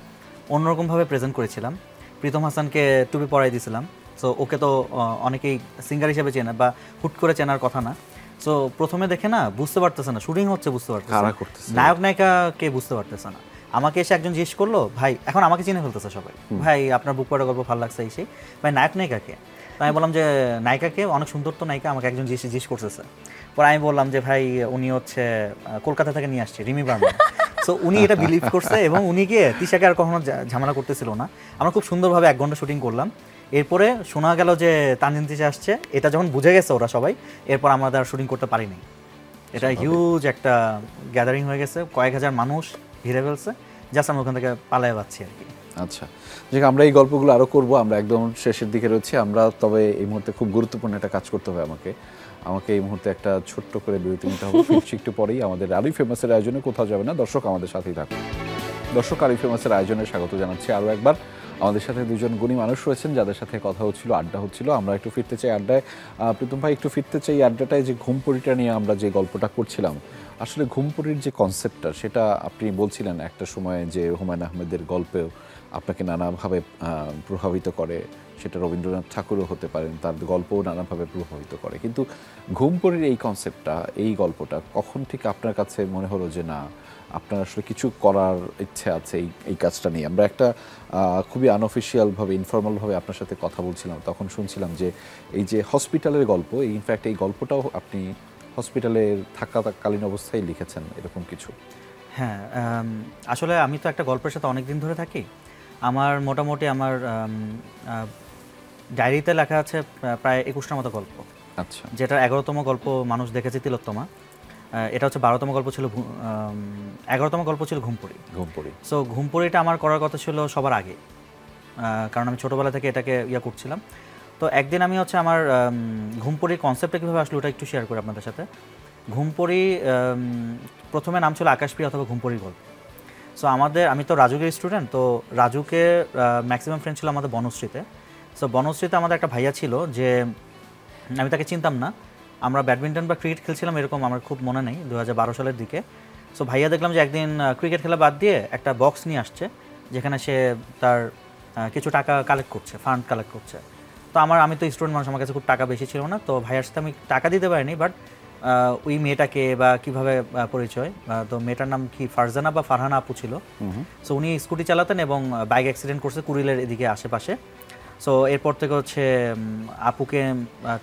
অন্যরকমভাবে প্রেজেন্ট করেছিলাম। প্রীতম হাসানকে টুপি পরাই দিয়েছিলাম। সো ওকে তো অনেকেই সিঙ্গার হিসেবে চেনে বা হুট করে চেনার কথা না। সো প্রথমে দেখে না বুঝতে পারতেছে না শুটিং হচ্ছে, বুঝতে পারতেছে না, নায়ক নায়িকাকে বুঝতে পারতেছে না। আমাকে এসে একজন জিজ্ঞেস করলো, ভাই এখন আমাকে চিনে ফেলতেছে সবাই, ভাই আপনার বুক পড়া গল্প ভালো লাগছে এই, ভাই নায়ক নায়িকাকে? তো আমি বললাম যে নায়িকাকে, অনেক সুন্দর তো নায়িকা, আমাকে একজন জিজ্ঞেস করতেছে। পরে আমি বললাম যে ভাই উনি হচ্ছে কলকাতা থেকে নিয়ে আসছে, রিমি বার্মা। সো উনি এটা বিলিভ করছে এবং উনি গিয়ে তিশাকে আর কখনো ঝামেলা করতেছিল না। আমরা খুব সুন্দরভাবে 1 ঘন্টা শুটিং করলাম। এরপরে শোনা গেল যে তানজিন তিশা আসছে, এটা যখন বুঝে গেছে ওরা সবাই, এরপর আমাদের আর শুটিং করতে পারিনি। এটা হিউজ একটা গ্যাদারিং হয়ে গেছে, কয়েক হাজার মানুষ ঘিরে ফেলছে, জাস্ট আমরা ওখান থেকে পালায় পাচ্ছি আর কি। আচ্ছা, যে আমরা এই গল্পগুলো আরও করবো, আমরা একদম শেষের দিকে রয়েছি আমরা। তবে এই মুহূর্তে খুব গুরুত্বপূর্ণ একটা কাজ করতে হবে আমাকে এই মুহূর্তে একটা ছোট্ট করে বিরতি নিতে হবে। ফিরছি একটু পরেই। আমাদের আরই ফেমাসের আয়োজনে কোথাও যাবে না দর্শক, আমাদের সাথেই থাকুন। দর্শক, আরই ফেমাসের আয়োজনে স্বাগত জানাচ্ছি আরও একবার। আমাদের সাথে দুজন গুণী মানুষ রয়েছেন যাদের সাথে কথা হচ্ছিল, আড্ডা হচ্ছিল। আমরা একটু ফিরতে চাই আড্ডায়। প্রীতম ভাই, একটু ফিরতে চাই আড্ডাটায়। যে ঘুমপুরিটা নিয়ে আমরা যে গল্পটা করছিলাম, আসলে ঘুমপুরির যে কনসেপ্টটা, সেটা আপনি বলছিলেন একটা সময়ে যে হুমায়ুন আহমেদের গল্পেও আপনাকে নানাভাবে প্রভাবিত করে। সেটা রবীন্দ্রনাথ ঠাকুরও হতে পারেন, তার গল্পও নানাভাবে প্রভাবিত করে। কিন্তু ঘুমপুরির এই কনসেপ্টটা, এই গল্পটা কখন থেকে আপনার কাছে মনে হলো যে না, আপনার আসলে কিছু করার ইচ্ছে আছে এই কাজটা নিয়ে? আমরা একটা খুবই আনঅফিসিয়ালভাবে, ইনফর্মালভাবে আপনার সাথে কথা বলছিলাম, তখন শুনছিলাম যে এই যে হসপিটালের গল্প, ইনফ্যাক্ট এই গল্পটাও আপনি হসপিটালের থাকাকালীন অবস্থায় লিখেছেন, এরকম কিছু? হ্যাঁ, আসলে আমি তো একটা গল্পের সাথে অনেক দিন ধরে থাকি। আমার মোটামুটি আমার ডায়েরিতে লেখা আছে প্রায় 21টার মতো গল্প। আচ্ছা, যেটা 11তম গল্প মানুষ দেখেছে তিলোত্তমা। এটা হচ্ছে 12তম গল্প ছিল, 11তম গল্প ছিল ঘুমপুরি। সো ঘুমপুরিটা আমার করার কথা ছিল সবার আগে, কারণ আমি ছোটোবেলা থেকে এটাকে করছিলাম। তো একদিন আমি হচ্ছে আমার ঘুমপুরির কনসেপ্টটা কীভাবে আসলে ওটা একটু শেয়ার করি আপনাদের সাথে। ঘুমপুরি প্রথমে নাম ছিল আকাশপ্রিয়া অথবা ঘুমপুরির গল্প। সো আমি তো রাজুকের স্টুডেন্ট, তো রাজুকে ম্যাক্সিমাম ফ্রেন্ড ছিল আমাদের বনশ্রীতে। সো বনশ্রীতে আমাদের একটা ভাইয়া ছিল যে আমি তাকে চিনতাম না, আমরা ব্যাডমিন্টন বা ক্রিকেট খেলছিলাম এরকম, আমার খুব মনে নেই, 2012 সালের দিকে। সো ভাইয়া দেখলাম যে একদিন ক্রিকেট খেলা বাদ দিয়ে একটা বক্স নিয়ে আসছে, যেখানে সে তার কিছু টাকা কালেক্ট করছে, ফান্ড কালেক্ট করছে। তো আমি তো স্টুডেন্ট মানুষ, আমার কাছে খুব টাকা বেশি ছিল না, তো ভাইয়ার সাথে আমি টাকা দিতে পারিনি। বাট ওই মেয়েটাকে বা কীভাবে পরিচয়, তো মেয়েটার নাম কি ফারজানা বা ফারহানা আপু ছিল। সো উনি স্কুটি চালাতেন এবং বাইক অ্যাক্সিডেন্ট করছে কুড়িলের এদিকে আশেপাশে। সো এরপর থেকে হচ্ছে আপুকে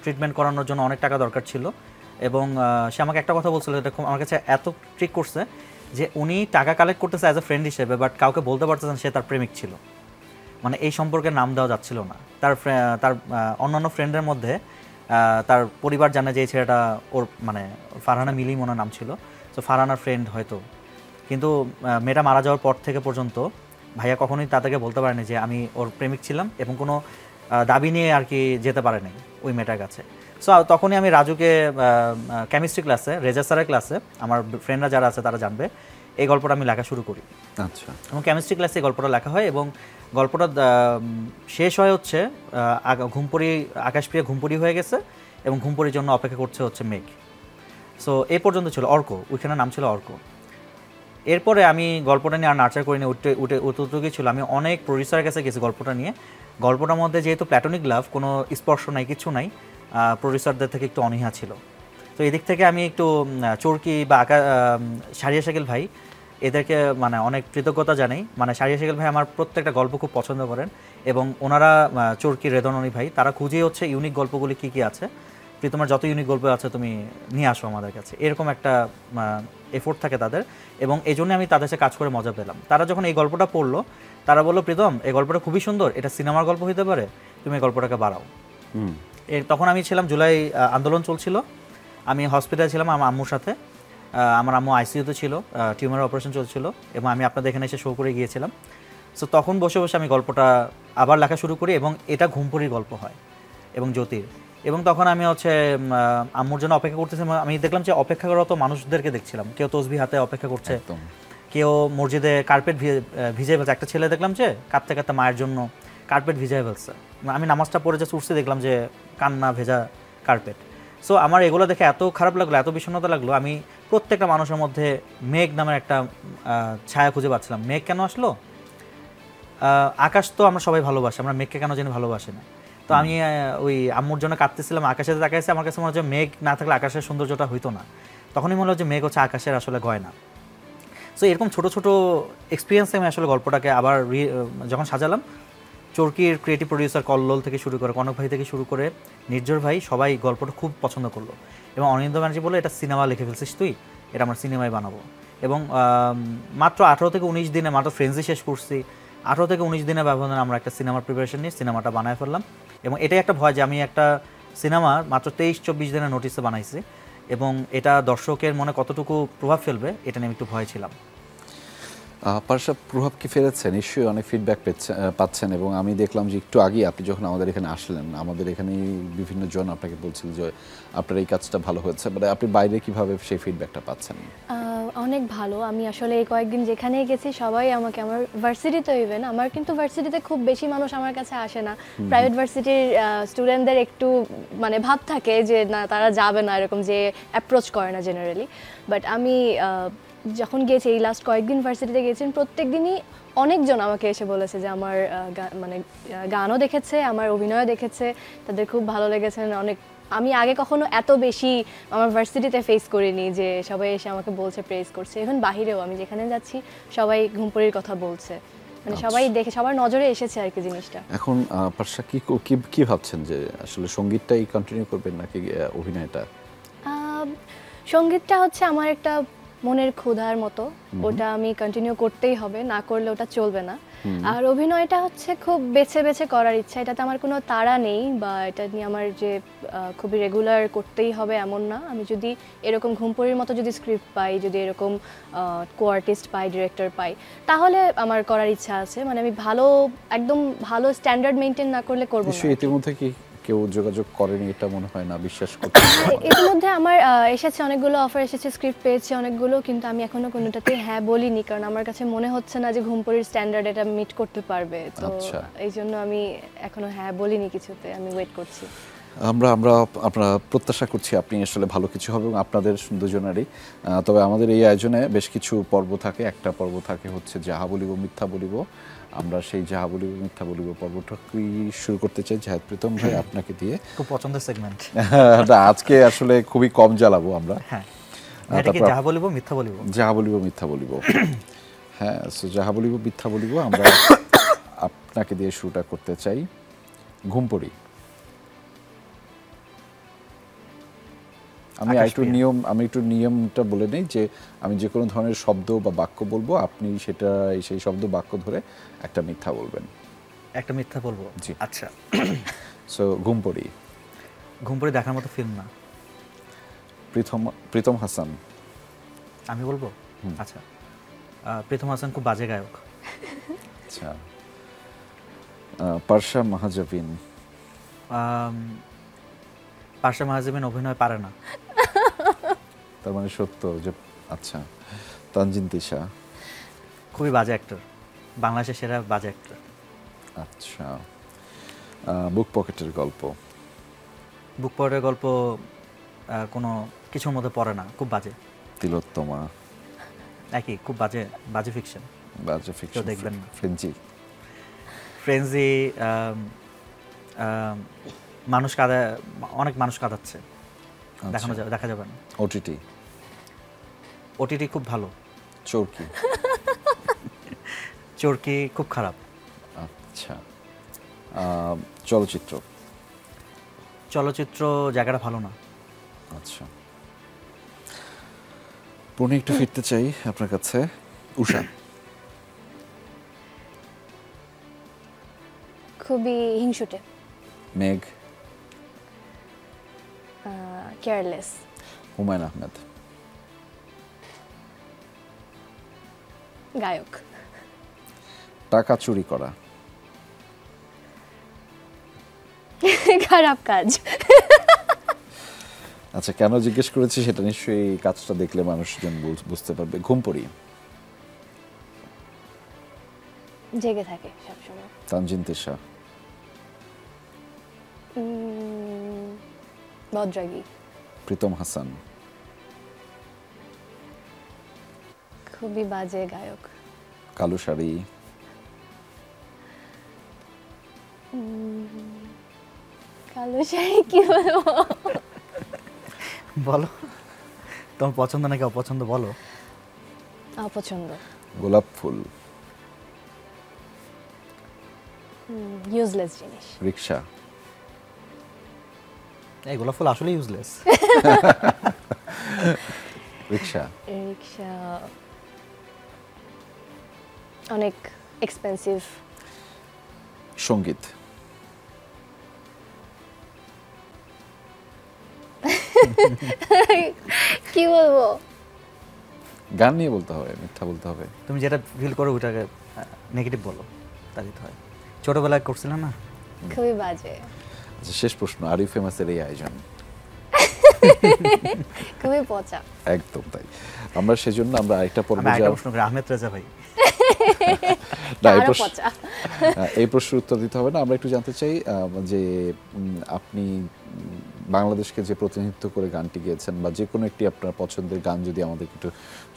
ট্রিটমেন্ট করানোর জন্য অনেক টাকা দরকার ছিল এবং সে আমাকে একটা কথা বলছিল, এটা আমার কাছে এত ট্রিক করছে যে উনি টাকা কালেক্ট করতেছে অ্যাজ এ ফ্রেন্ড হিসেবে, বাট কাউকে বলতে পারতেছেন সে তার প্রেমিক ছিল। মানে এই সম্পর্কে নাম দেওয়া যাচ্ছিল না। তার অন্যান্য ফ্রেন্ডের মধ্যে তার পরিবার জানে যে এই ছেলেটা ওর, মানে ফারহানা মিলি মনে নাম ছিল, সো ফারহানার ফ্রেন্ড হয়তো। কিন্তু মেয়েটা মারা যাওয়ার পর থেকে পর্যন্ত ভাইয়া কখনোই তাদেরকে বলতে পারেনি যে আমি ওর প্রেমিক ছিলাম এবং কোনো দাবি নিয়ে আর কি যেতে পারে নাই ওই মেয়েটার কাছে। সো তখনই আমি রাজুকে কেমিস্ট্রি ক্লাসে, রেজা স্যারের ক্লাসে, আমার ফ্রেন্ডরা যারা আছে তারা জানবে, এই গল্পটা আমি লেখা শুরু করি। আচ্ছা। এবং কেমিস্ট্রি ক্লাসে এই গল্পটা লেখা হয় এবং গল্পটা শেষ হয় হচ্ছে ঘুমপুরি, আকাশপ্রিয়া ঘুমপুরি হয়ে গেছে এবং ঘুমপুরির জন্য অপেক্ষা করছে হচ্ছে মেঘ। সো এই পর্যন্ত ছিল অর্ক, ওইখানে নাম ছিল অর্ক। এরপরে আমি গল্পটা নিয়ে আর নার্চার করিনি, উঠে ছিল। আমি অনেক প্রডিউসারের কাছে গেছি গল্পটা নিয়ে। গল্পটার মধ্যে যেহেতু প্ল্যাটনিক লাভ, কোনো স্পর্শ নাই, কিছু নাই, প্রডিউসারদের থেকে একটু অনীহা ছিল। তো এদিক থেকে আমি একটু চরকি বা শাহরিয়ার শাকিল ভাই এদেরকে মানে অনেক কৃতজ্ঞতা জানাই। মানে শাহরিয়ার শাকিল ভাই আমার প্রত্যেকটা গল্প খুব পছন্দ করেন এবং ওনারা চরকি রেদননী ভাই তারা খুঁজেই হচ্ছে ইউনিক গল্পগুলি কী কী আছে, তোমার যত ইউনিক গল্প আছে তুমি নিয়ে আসো আমাদের কাছে, এরকম একটা এফোর্ট থাকে তাদের। এবং এই জন্য আমি তাদের সাথে কাজ করে মজা পেলাম। তারা যখন এই গল্পটা পড়লো, তারা বললো, প্রীতম এই গল্পটা খুবই সুন্দর, এটা সিনেমার গল্প হতে পারে, তুমি এই গল্পটাকে বাড়াও। তখন আমি ছিলাম, জুলাই আন্দোলন চলছিল, আমি হসপিটালে ছিলাম আমার আম্মুর সাথে। আমার আম্মু আইসিইউতে ছিল, টিউমার অপারেশন চলছিল এবং আমি আপনাদের এখানে এসে শো করে গিয়েছিলাম। সো তখন বসে বসে আমি গল্পটা আবার লেখা শুরু করি এবং এটা ঘুমপুরির গল্প হয় এবং জ্যোতির। এবং তখন আমি হচ্ছে আম্মুর জন্য অপেক্ষা করতেছিলাম। আমি দেখলাম যে অপেক্ষারত মানুষদেরকে দেখছিলাম, কেউ তসবি হাতে অপেক্ষা করছে, কেউ মসজিদে কার্পেট ভিজে ফেলছে। একটা ছেলে দেখলাম যে কাঁদতে কাঁদতে মায়ের জন্য কার্পেট ভিজাই ফেলছে। আমি নামাজটা পড়ে যে উঠছি দেখলাম যে কান্না ভেজা কার্পেট। সো আমার এগুলো দেখে এত খারাপ লাগলো, এত বিষণ্ণতা লাগলো। আমি প্রত্যেকটা মানুষের মধ্যে মেঘ নামের একটা ছায়া খুঁজে পাচ্ছিলাম। মেঘ কেন আসলো? আকাশ তো আমরা সবাই ভালোবাসি, আমরা মেঘকে কেন জানি ভালোবাসি না। তো আমি ওই আম্মুর জন্য কাঁদতেছিলাম, আকাশে তাকাইছে, আমার কাছে মনে হচ্ছে মেঘ না থাকলে আকাশের সৌন্দর্যটা হইতো না। তখনই মনে হচ্ছে মেঘ হচ্ছে আকাশের আসলে গয়না। সো এরকম ছোটো ছোটো এক্সপিরিয়েন্সে আমি আসলে গল্পটাকে আবার যখন সাজালাম, চরকির ক্রিয়েটিভ প্রডিউসার কল্লোল থেকে শুরু করে, কনক ভাই থেকে শুরু করে নির্ঝর ভাই, সবাই গল্পটা খুব পছন্দ করলো। এবং অনিন্দ ব্যানার্জি বললো, এটা সিনেমা লিখে ফেলছিস তুই, এটা আমরা সিনেমায় বানাবো। এবং মাত্র 18 থেকে 19 দিনে, মাত্র ফ্রেন্ডসই শেষ করছি, 18 থেকে 19 দিনের ব্যবধানে আমরা একটা সিনেমার প্রিপারেশন নিয়ে সিনেমাটা বানায় ফেললাম। এবং এটাই একটা ভয় যে আমি একটা সিনেমা মাত্র 23-24 দিনের নোটিসে বানাইছি এবং এটা দর্শকের মনে কতটুকু প্রভাব ফেলবে এটা নিয়ে আমি একটু ভয় ছিলাম। পারশা, প্রভাব কি ফেলেছে? নিশ্চয়ই অনেক ফিডব্যাক পাচ্ছেন। এবং আমি দেখলাম যে একটু আগে আপনি যখন আমাদের এখানে আসলেন, আমাদের এখানে বিভিন্ন জন আপনাকে বলছিল যে আপনার এই কাজটা ভালো হয়েছে, মানে আপনি বাইরে কিভাবে সেই ফিডব্যাকটা পাচ্ছেন? অনেক ভালো। আমি আসলে এই কয়েকদিন যেখানেই গেছি সবাই আমাকে, আমার ভার্সিটিতে ইভেন, আমার কিন্তু ভার্সিটিতে খুব বেশি মানুষ আমার কাছে আসে না। প্রাইভেট ভার্সিটির স্টুডেন্টদের একটু মানে ভাব থাকে যে না তারা যাবে না, এরকম যে অ্যাপ্রোচ করে না জেনারেলি। বাট আমি যখন গিয়েছি, এই লাস্ট কয়েকদিন ভার্সিটিতে গিয়েছেন, প্রত্যেক দিনই অনেকজন আমাকে এসে বলেছে যে আমার মানে গানও দেখেছে, আমার অভিনয়ও দেখেছে, তাদের খুব ভালো লেগেছে। অনেক, আমি আগে কখনো এত বেশি আমার ভার্সিটিতে ফেস করিনি যে সবাই এসে আমাকে বলছে, প্রেজ করছে। ইভেন বাহিরেও আমি যেখানে যাচ্ছি সবাই ঘুমপুরির কথা বলছে, মানে সবাই দেখে, সবার নজরে এসেছে আর কি জিনিসটা। এখন পারশা কি ভাবছেন যে আসলে সঙ্গীতটাই কন্টিনিউ করবেন নাকি অভিনয়টা? সঙ্গীতটা হচ্ছে আমার একটা মনের ক্ষুধার মতো, ওটা আমি কন্টিনিউ করতেই হবে, না করলে ওটা চলবে না। আর অভিনয়টা হচ্ছে খুব বেছে বেছে করার ইচ্ছা, এটাতে আমার কোনো তাড়া নেই বা এটা নিয়ে আমার যে খুবই রেগুলার করতেই হবে এমন না। আমি যদি এরকম ঘুমপুরির মতো যদি স্ক্রিপ্ট পাই, যদি এরকম কো আর্টিস্ট পাই, ডিরেক্টর পাই, তাহলে আমার করার ইচ্ছা আছে। মানে আমি ভালো, একদম ভালো স্ট্যান্ডার্ড মেনটেন না করলে করবো না। ইতিমধ্যে কি কেউ যোগাযোগ করেনি এটা মনে হয় না, বিশ্বাস করতে? ইতিমধ্যে আমার এসেছে অনেকগুলো অফার এসেছে, স্ক্রিপ্ট পেয়েছি অনেকগুলো, কিন্তু আমি এখনো কোনোটাতে হ্যাঁ বলিনি, কারণ আমার কাছে মনে হচ্ছে না যে ঘুমপুরির স্ট্যান্ডার্ড এটা মিট করতে পারবে। তো এই জন্য আমি এখনো হ্যাঁ বলিনি কিছুতে, আমি ওয়েট করছি। আমরা প্রত্যাশা করছি আপনি আসলে ভালো কিছু হবে এবং আপনাদের দুজনেরই। তবে আমাদের এই আয়োজনে বেশ কিছু পর্ব থাকে। একটা পর্ব থাকে হচ্ছে যাহা বলিব মিথ্যা বলিব। আমরা সেই যাহা বলিব মিথ্যা বলিব পর্বটা কি শুরু করতে চাই জাহেদ প্রীতম ভাই আপনাকে দিয়ে। খুব পছন্দের সেগমেন্ট। আজকে আসলে খুবই কম জ্বালাবো আমরা। হ্যাঁ, এটা কি যাহা বলিব মিথ্যা বলিব? যাহা বলিব মিথ্যা বলিব। হ্যাঁ, সো যাহা বলিব মিথ্যা বলিব আমরা আপনাকে দিয়ে শুরুটা করতে চাই। ঘুমপুরি। আমি একটু নিয়মটা বলে নেই যে আমি যে কোনো ধরনের শব্দ বা বাক্য বলবো, আপনি সেই শব্দ বাক্য ধরে একটা মিথ্যা বলবেন। একটা মিথ্যা বলবো? জি। আচ্ছা। সো ঘুমপুরি দেখার মতো ফিল্ম না। প্রীতম হাসান। আমি বলবো? আচ্ছা, প্রীতম হাসান খুব বাজে গায়ক। আচ্ছা। পারশা মাহাজাবিন। পারসা মাহাজিবিন অভিনয় পারে না। তার মানে সত্য যে আচ্ছা তানজিন তিশা খুবই বাজে অ্যাক্টর, বাংলাদেশের সেরা বাজে অ্যাক্টর। আচ্ছা বুক পকেটের গল্প বুক পকেটের গল্প কোনো কিছুর মধ্যে পড়ে না, খুব বাজে। তিলোত্তমা একই, খুব বাজে বাজে ফিকশন, বাজে ফিকশন দেখবেন না। ফ্রেঞ্চি ফ্রেঞ্জি মানুষ অনেক মানুষ কাঁদাচ্ছে, দেখানো যাবে, দেখা যাবে না। ওটিটি ওটিটি খুব ভালো, চরকি চরকি খুব খারাপ। আচ্ছা চলচ্চিত্র চলচ্চিত্র জায়গাটা ভালো না। আচ্ছা পুনে একটু ফিরতে চাই আপনার কাছে। উষা খুবই হিংসুটে, মেঘ কেয়ারলেস, হুমায়ুন আহমেদ গায়ক, টাকা চুরি করা খারাপ কাজ। আচ্ছা কেন জিজ্ঞেস করেছি সেটা নিশ্চয়ই এই কাজটা দেখলে মানুষজন বুঝতে পারবে। ঘুম পড়ি জেগে থাকে সবসময়। তানজিন তিশা বদরাগী, প্রীতম হাসান খুবই বাজে গায়ক, কালো শাড়ি কালো শাড়ি কি বলবো? বলো তোমার পছন্দ নাকি অপছন্দ বলো। অপছন্দ, গোলাপ ফুল ইউজলেস জিনিস, রিক্সা এই গোলাপ ফুল আসলে ইউজলেস। রিক্সা রিক্সা অনেক এক্সপেন্সিভ, সঙ্গীত কি বলবো? গান নিয়ে বলতে হবে, মিথ্যা বলতে হবে। তুমি যেটা ফিল করো ওইটাকে নেগেটিভ বলো, তাই তো হয়। ছোটবেলায় করছিলে না? খুবই বাজে। আচ্ছা শেষ প্রশ্ন, আর ইউ ফেমাসের এই আয়োজন খুবই পচা। একদম তাই। আমরা সেজন্য আমরা আরেকটা পর্ব আমি একটা প্রশ্ন করি, আহমেদ রেজা ভাই না, আরো পচা। এই প্রশ্নের উত্তর দিতে হবে না। আমরা একটু জানতে চাই যে আপনি বাংলাদেশকে যে প্রতিনিধিত্ব করে গানটি গেয়েছেন বা যে কোনো একটি আপনার পছন্দের গান যদি আমাদের একটু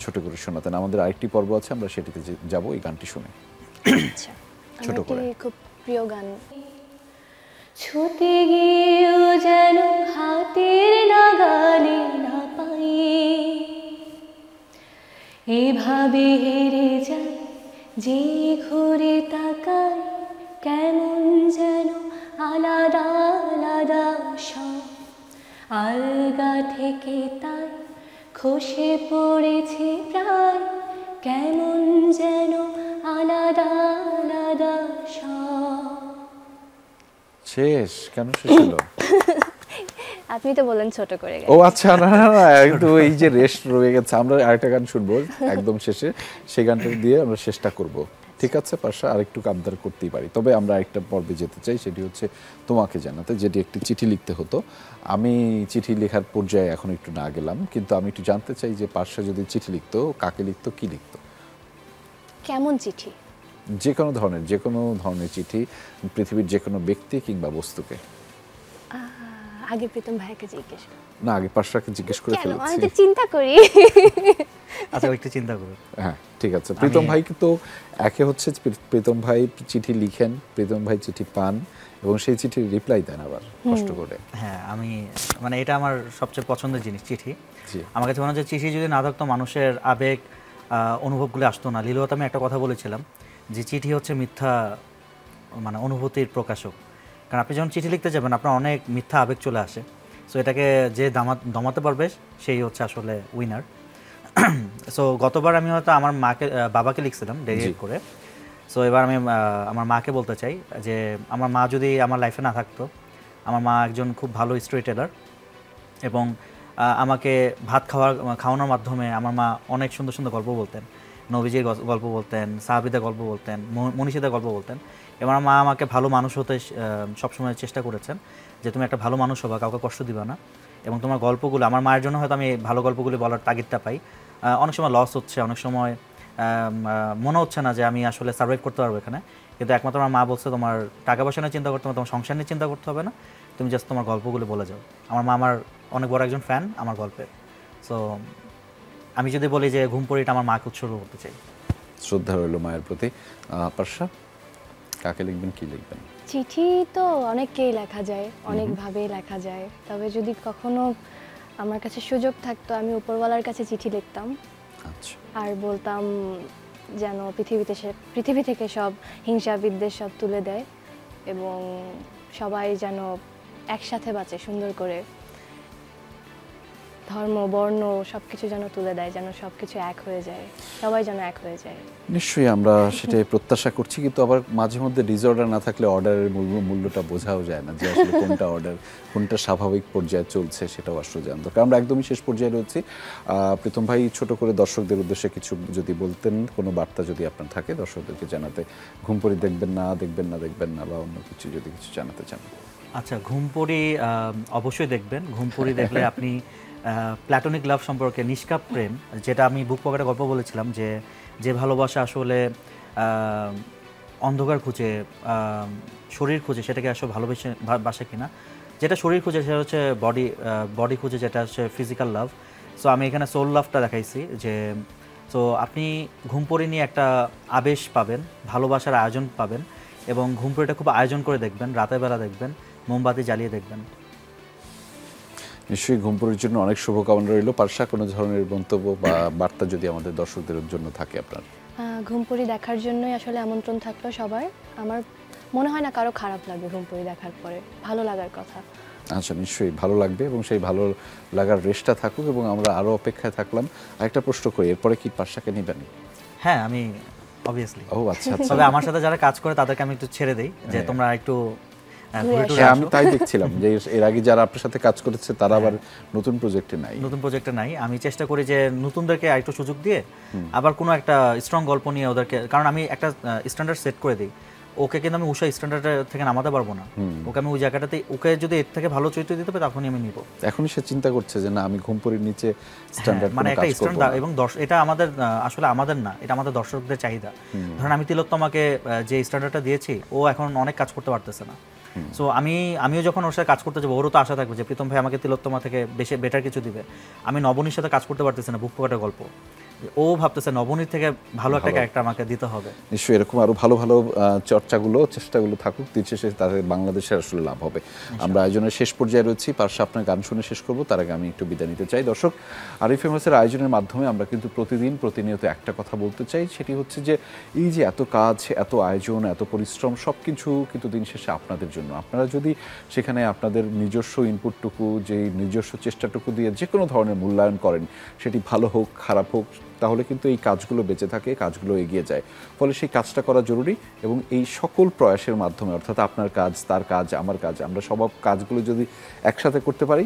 ছোট করে শোনাতেন। আমাদের আরেকটি পর্ব আছে, আমরা সেটিতে যাব এই গানটি শুনে। আচ্ছা, ছোট আমার করে। কি খুব প্রিয় গান। ছুটে গিয়েও যেন হাতের নাগালে না পাই, এভাবে হেরে যায় যে ঘুরে তাকায়, কেমন যেন আলাদা আলাদা সব, আলগা থেকে তাই খসে পড়েছে প্রায়, কেমন যেন আলাদা আলাদা সব। শেষ কেন শেষ হলো? আপনি তো বলেন ছোট করে ও আচ্ছা, না না না, একদম এই যে রেস্ট রয়ে গেছে, আমরা আরেকটা গান শুনবো একদম শেষে, সেই গানটা দিয়ে আমরা শেষটা করব। ঠিক আছে পাশা, আরেকটু আবদার করতেই পারি। তবে আমরা আরেকটা পর্বে যেতে চাই, সেটি হচ্ছে তোমাকে জানাতে, যেটি একটি চিঠি লিখতে হতো। আমি চিঠি লেখার পর্যায়ে এখন একটু না গেলাম, কিন্তু আমি একটু জানতে চাই যে পাশা যদি চিঠি লিখতো, কাকে লিখতো, কি লিখতো? কেমন চিঠি? যে কোনো ধরনের চিঠি, পৃথিবীর যে কোনো ব্যক্তি কিংবা বস্তুকে। আগে প্রীতম ভাইকে জিজ্ঞেস করো। না, আগে পাশাকে জিজ্ঞেস করে কেন? আমি ফেলেছি। তো চিন্তা করি। আচ্ছা একটু চিন্তা করো। হ্যাঁ ঠিক আছে। প্রীতম ভাই তো একে হচ্ছে প্রীতম ভাই চিঠি লিখেন, প্রীতম ভাই চিঠি পান এবং সেই চিঠির রিপ্লাই দেন আবার কষ্ট করে। হ্যাঁ, আমি মানে এটা আমার সবচেয়ে পছন্দের জিনিস চিঠি। জি। আমার কাছে মনে হয় যে চিঠি যদি না থাকতো মানুষের আবেগ অনুভবগুলো আসতো না। লীলাবতী আমি একটা কথা বলেছিলাম যে চিঠি হচ্ছে মিথ্যা মানে অনুভূতির প্রকাশক। কারণ আপনি যখন চিঠি লিখতে যাবেন আপনার অনেক মিথ্যা আবেগ চলে আসে। সো এটাকে যে দমাতে পারবে সেই হচ্ছে আসলে উইনার। সো গতবার আমি হয়তো আমার বাবাকে লিখছিলাম ডেডিকেট করে। সো এবার আমি আমার মাকে বলতে চাই যে আমার মা যদি আমার লাইফে না থাকতো, আমার মা একজন খুব ভালো স্টোরি টেলার এবং আমাকে ভাত খাওয়ানোর মাধ্যমে আমার মা অনেক সুন্দর সুন্দর গল্প বলতেন, নবীজির গল্প বলতেন, সাহাবীদের গল্প বলতেন, মনীষীদের গল্প বলতেন। এবং আমার মা আমাকে ভালো মানুষ হতে সবসময় চেষ্টা করেছেন, যে তুমি একটা ভালো মানুষ হবা, কাউকে কষ্ট দিবা না। এবং তোমার গল্পগুলো, আমার মায়ের জন্য হয়তো আমি ভালো গল্পগুলো বলার তাগিদটা পাই। অনেক সময় লস হচ্ছে, অনেক সময় মনে হচ্ছে না যে আমি আসলে সার্ভাইভ করতে পারবো এখানে, কিন্তু একমাত্র আমার মা বলছে তোমার টাকা পয়সা নিয়ে চিন্তা করতে হবে, তোমার সংসার নিয়ে চিন্তা করতে হবে না, তুমি জাস্ট তোমার গল্পগুলো বলে যাও। আমার মা আমার অনেক বড় একজন ফ্যান আমার গল্পের। সো আমি যদি বলি যে ঘুমপুরিটা আমার মাকে উৎসর্গ করতে চাই। শ্রদ্ধা রইল মায়ের প্রতি। পার্সা, কাকে লিখবেন, কি লিখবেন? চিঠি তো অনেককেই লেখা যায়, অনেকভাবেই লেখা যায়। তবে যদি কখনো আমার কাছে সুযোগ থাকতো, আমি উপরওয়ালার কাছে চিঠি লিখতাম। আচ্ছা। আর বলতাম যেন পৃথিবী থেকে সব হিংসা বিদ্বেষ সব তুলে দেয়, এবং সবাই যেন একসাথে বাঁচে সুন্দর করে। ধর্ম বর্ণ সবকিছু যেন তুলে দেয়, যেন সবকিছু এক হয়ে যায়, সবাই যেন এক হয়ে যায়। নিশ্চয়ই আমরা সেটাই প্রত্যাশা করছি, কিন্তু আবার মাঝে মধ্যে ডিসঅর্ডার না থাকলে অর্ডারের মূল্যটা বোঝাও যায় না, যে আসলে কোনটা অর্ডার, কোনটা স্বাভাবিক পর্যায়ে চলছে সেটাও আসলে জানতো। কারণ আমরা একদমই শেষ পর্যায়ে রয়েছি। প্রীতম ভাই, ছোট করে দর্শকদের উদ্দেশ্যে কিছু যদি বলতেন, কোনো বার্তা যদি আপনার থাকে দর্শকদেরকে জানাতে, ঘুমপুরি দেখবেন না বা অন্য কিছু যদি কিছু জানাতে চান। আচ্ছা, ঘুমপুরি অবশ্যই দেখবেন। ঘুমপুরি দেখলে আপনি প্ল্যাটোনিক লাভ সম্পর্কে, নিষ্কাপ প্রেম, যেটা আমি বুক পকেটে গল্প বলেছিলাম, যে ভালোবাসা আসলে অন্ধকার খুঁজে, শরীর খুঁজে, সেটাকে আসলে ভালোবাসে কিনা। যেটা শরীর খুঁজে সেটা হচ্ছে বডি খুঁজে, যেটা হচ্ছে ফিজিক্যাল লাভ। সো আমি এখানে সোল লাভটা দেখাইছি। যে সো আপনি ঘুমপুরি নিয়ে একটা আবেশ পাবেন, ভালোবাসার আয়োজন পাবেন, এবং ঘুমপুরিটা খুব আয়োজন করে দেখবেন, রাতের বেলা দেখবেন, মোমবাতি জ্বালিয়ে দেখবেন। নিশ্চয়ই ঘুমপুরির জন্য অনেক শুভকামনা রইল। পার্সা, কোনো ধরনের মন্তব্য বা বার্তা যদি আমাদের দর্শকদের জন্য থাকে আপনার? ঘুমপুরি দেখার জন্যই আসলে আমন্ত্রণ থাকলো সবার। আমার মনে হয় না কারো খারাপ লাগবে ঘুমপুরি দেখার পরে, ভালো লাগার কথা। আচ্ছা, নিশ্চয়ই ভালো লাগবে, এবং সেই ভালো লাগার রেশটা থাকুক, এবং আমরা আরও অপেক্ষায় থাকলাম। আরেকটা প্রশ্ন করি, এরপরে কি পার্সাকে নেবেন? হ্যাঁ, আমি অবভিয়াসলি। ও আচ্ছা। তবে আমার সাথে যারা কাজ করে তাদেরকে আমি একটু ছেড়ে দেই, যে তোমরা একটু আমি তাই দেখছিলাম যে এর আগে যারা আপনার সাথে কাজ করেছে তারা আবার নতুন প্রজেক্টে নাই। আমি চেষ্টা করি যে নতুনদেরকে একটু সুযোগ দিয়ে আবার কোনো একটা স্ট্রং গল্প নিয়ে ওদেরকে, কারণ আমি একটা স্ট্যান্ডার্ড সেট করে দিই ওকে, কিন্তু আমি উষা স্ট্যান্ডার্ড থেকে নামাতে পারবো না ওকে। আমি ওই জায়গাটাতে ওকে যদি এর থেকে ভালো চরিত্র দিতে পারি তখনই আমি নিব। এখনই সে চিন্তা করছে যে না, আমি ঘুমপুরির নিচে স্ট্যান্ডার্ড মানে একটা স্ট্যান্ডার্ড, এবং এটা আমাদের আসলে আমাদের না, এটা আমাদের দর্শকদের চাহিদা। ধরেন আমি তিলোত্তমাকে যে স্ট্যান্ডার্ডটা দিয়েছি, ও এখন অনেক কাজ করতে পারতেছে না। সো আমিও যখন ওর সাথে কাজ করতে যাবো, ওরও তো আশা থাকবে যে প্রীতম ভাই আমাকে তিলোত্তমা থেকে বেশি বেটার কিছু দিবে। আমি নবনীর সাথে কাজ করতে পারতেছি না, বুক পকেটের গল্প, ও ভাবতেছে নবনীর থেকে ভালো একটা ক্যারেক্টার আমাকে দিতে হবে। নিশ্চয়ই এরকম আরো ভালো ভালো চেষ্টাগুলো থাকুক, দিন শেষে তাদের বাংলাদেশের আসলে লাভ হবে। আমরা আয়োজনের শেষ পর্যায়ে রয়েছি। পার্শ্ব আপনার গান শুনে শেষ করবো, তার আগে আমি একটু বিদায় নিতে চাই। দর্শক, আরিফ ফেমাসের আয়োজনের মাধ্যমে আমরা কিন্তু প্রতিনিয়ত একটা কথা বলতে চাই, সেটি হচ্ছে যে এই যে এত কাজ, এত আয়োজন, এত পরিশ্রম, সব কিছু কিন্তু দিন শেষে আপনাদের জন্য। আপনারা যদি সেখানে আপনাদের নিজস্ব ইনপুটটুকু, যে নিজস্ব চেষ্টাটুকু দিয়ে যে কোনো ধরনের মূল্যায়ন করেন, সেটি ভালো হোক খারাপ হোক, তাহলে কিন্তু এই কাজগুলো বেঁচে থাকে, কাজগুলো এগিয়ে যায়। ফলে সেই কাজটা করা জরুরি, এবং এই সকল প্রয়াসের মাধ্যমে, অর্থাৎ আপনার কাজ, তার কাজ, আমার কাজ, আমরা সব কাজগুলো যদি একসাথে করতে পারি,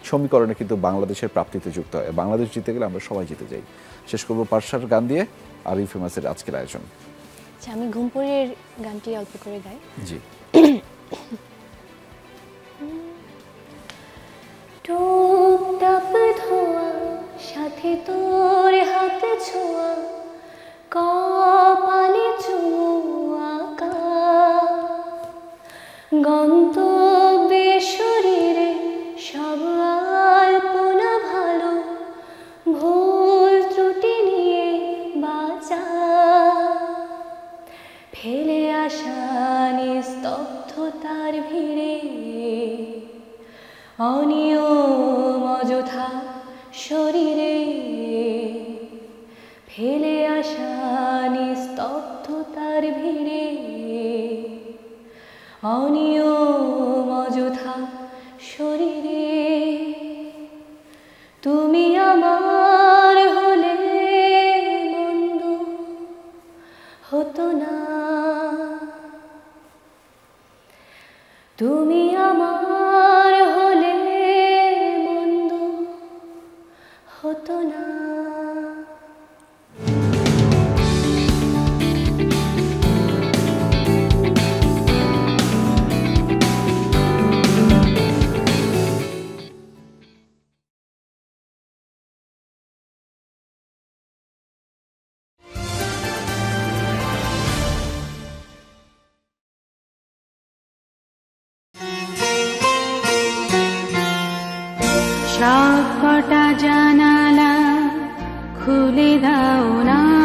সমীকরণে কিন্তু বাংলাদেশের প্রাপ্তিতে যুক্ত হয়। বাংলাদেশ জিতে গেলে আমরা সবাই জিতে যাই। শেষ করবো পার্সার গান দিয়ে আরিফ ফেমাসের আজকের আয়োজন। আচ্ছা, আমি ঘুমপুরির গানটি অল্প করে গাই। জি। টুপটাপ ধোয়া, সাথে তোর হাত ছোঁয়া, কপালে চুমু আঁকা, গন্তব্যে শরীরে সব আলপনা ভালো, ভুল ত্রুটি নিয়ে বাঁচা, ফেলে আসা নিস্তব্ধতার ভিড়ে, অনিয়ম অযথা শরীরে, ফেলে আসা নিস্তব্ধতার ভিড়ে, অনিয়ম অযথা শরীরে। তুমি আমার হলে মন্দ হতো না, তুমি আমার হলে মন্দ হতো না। সবকটা জানালা খুলে দাও না।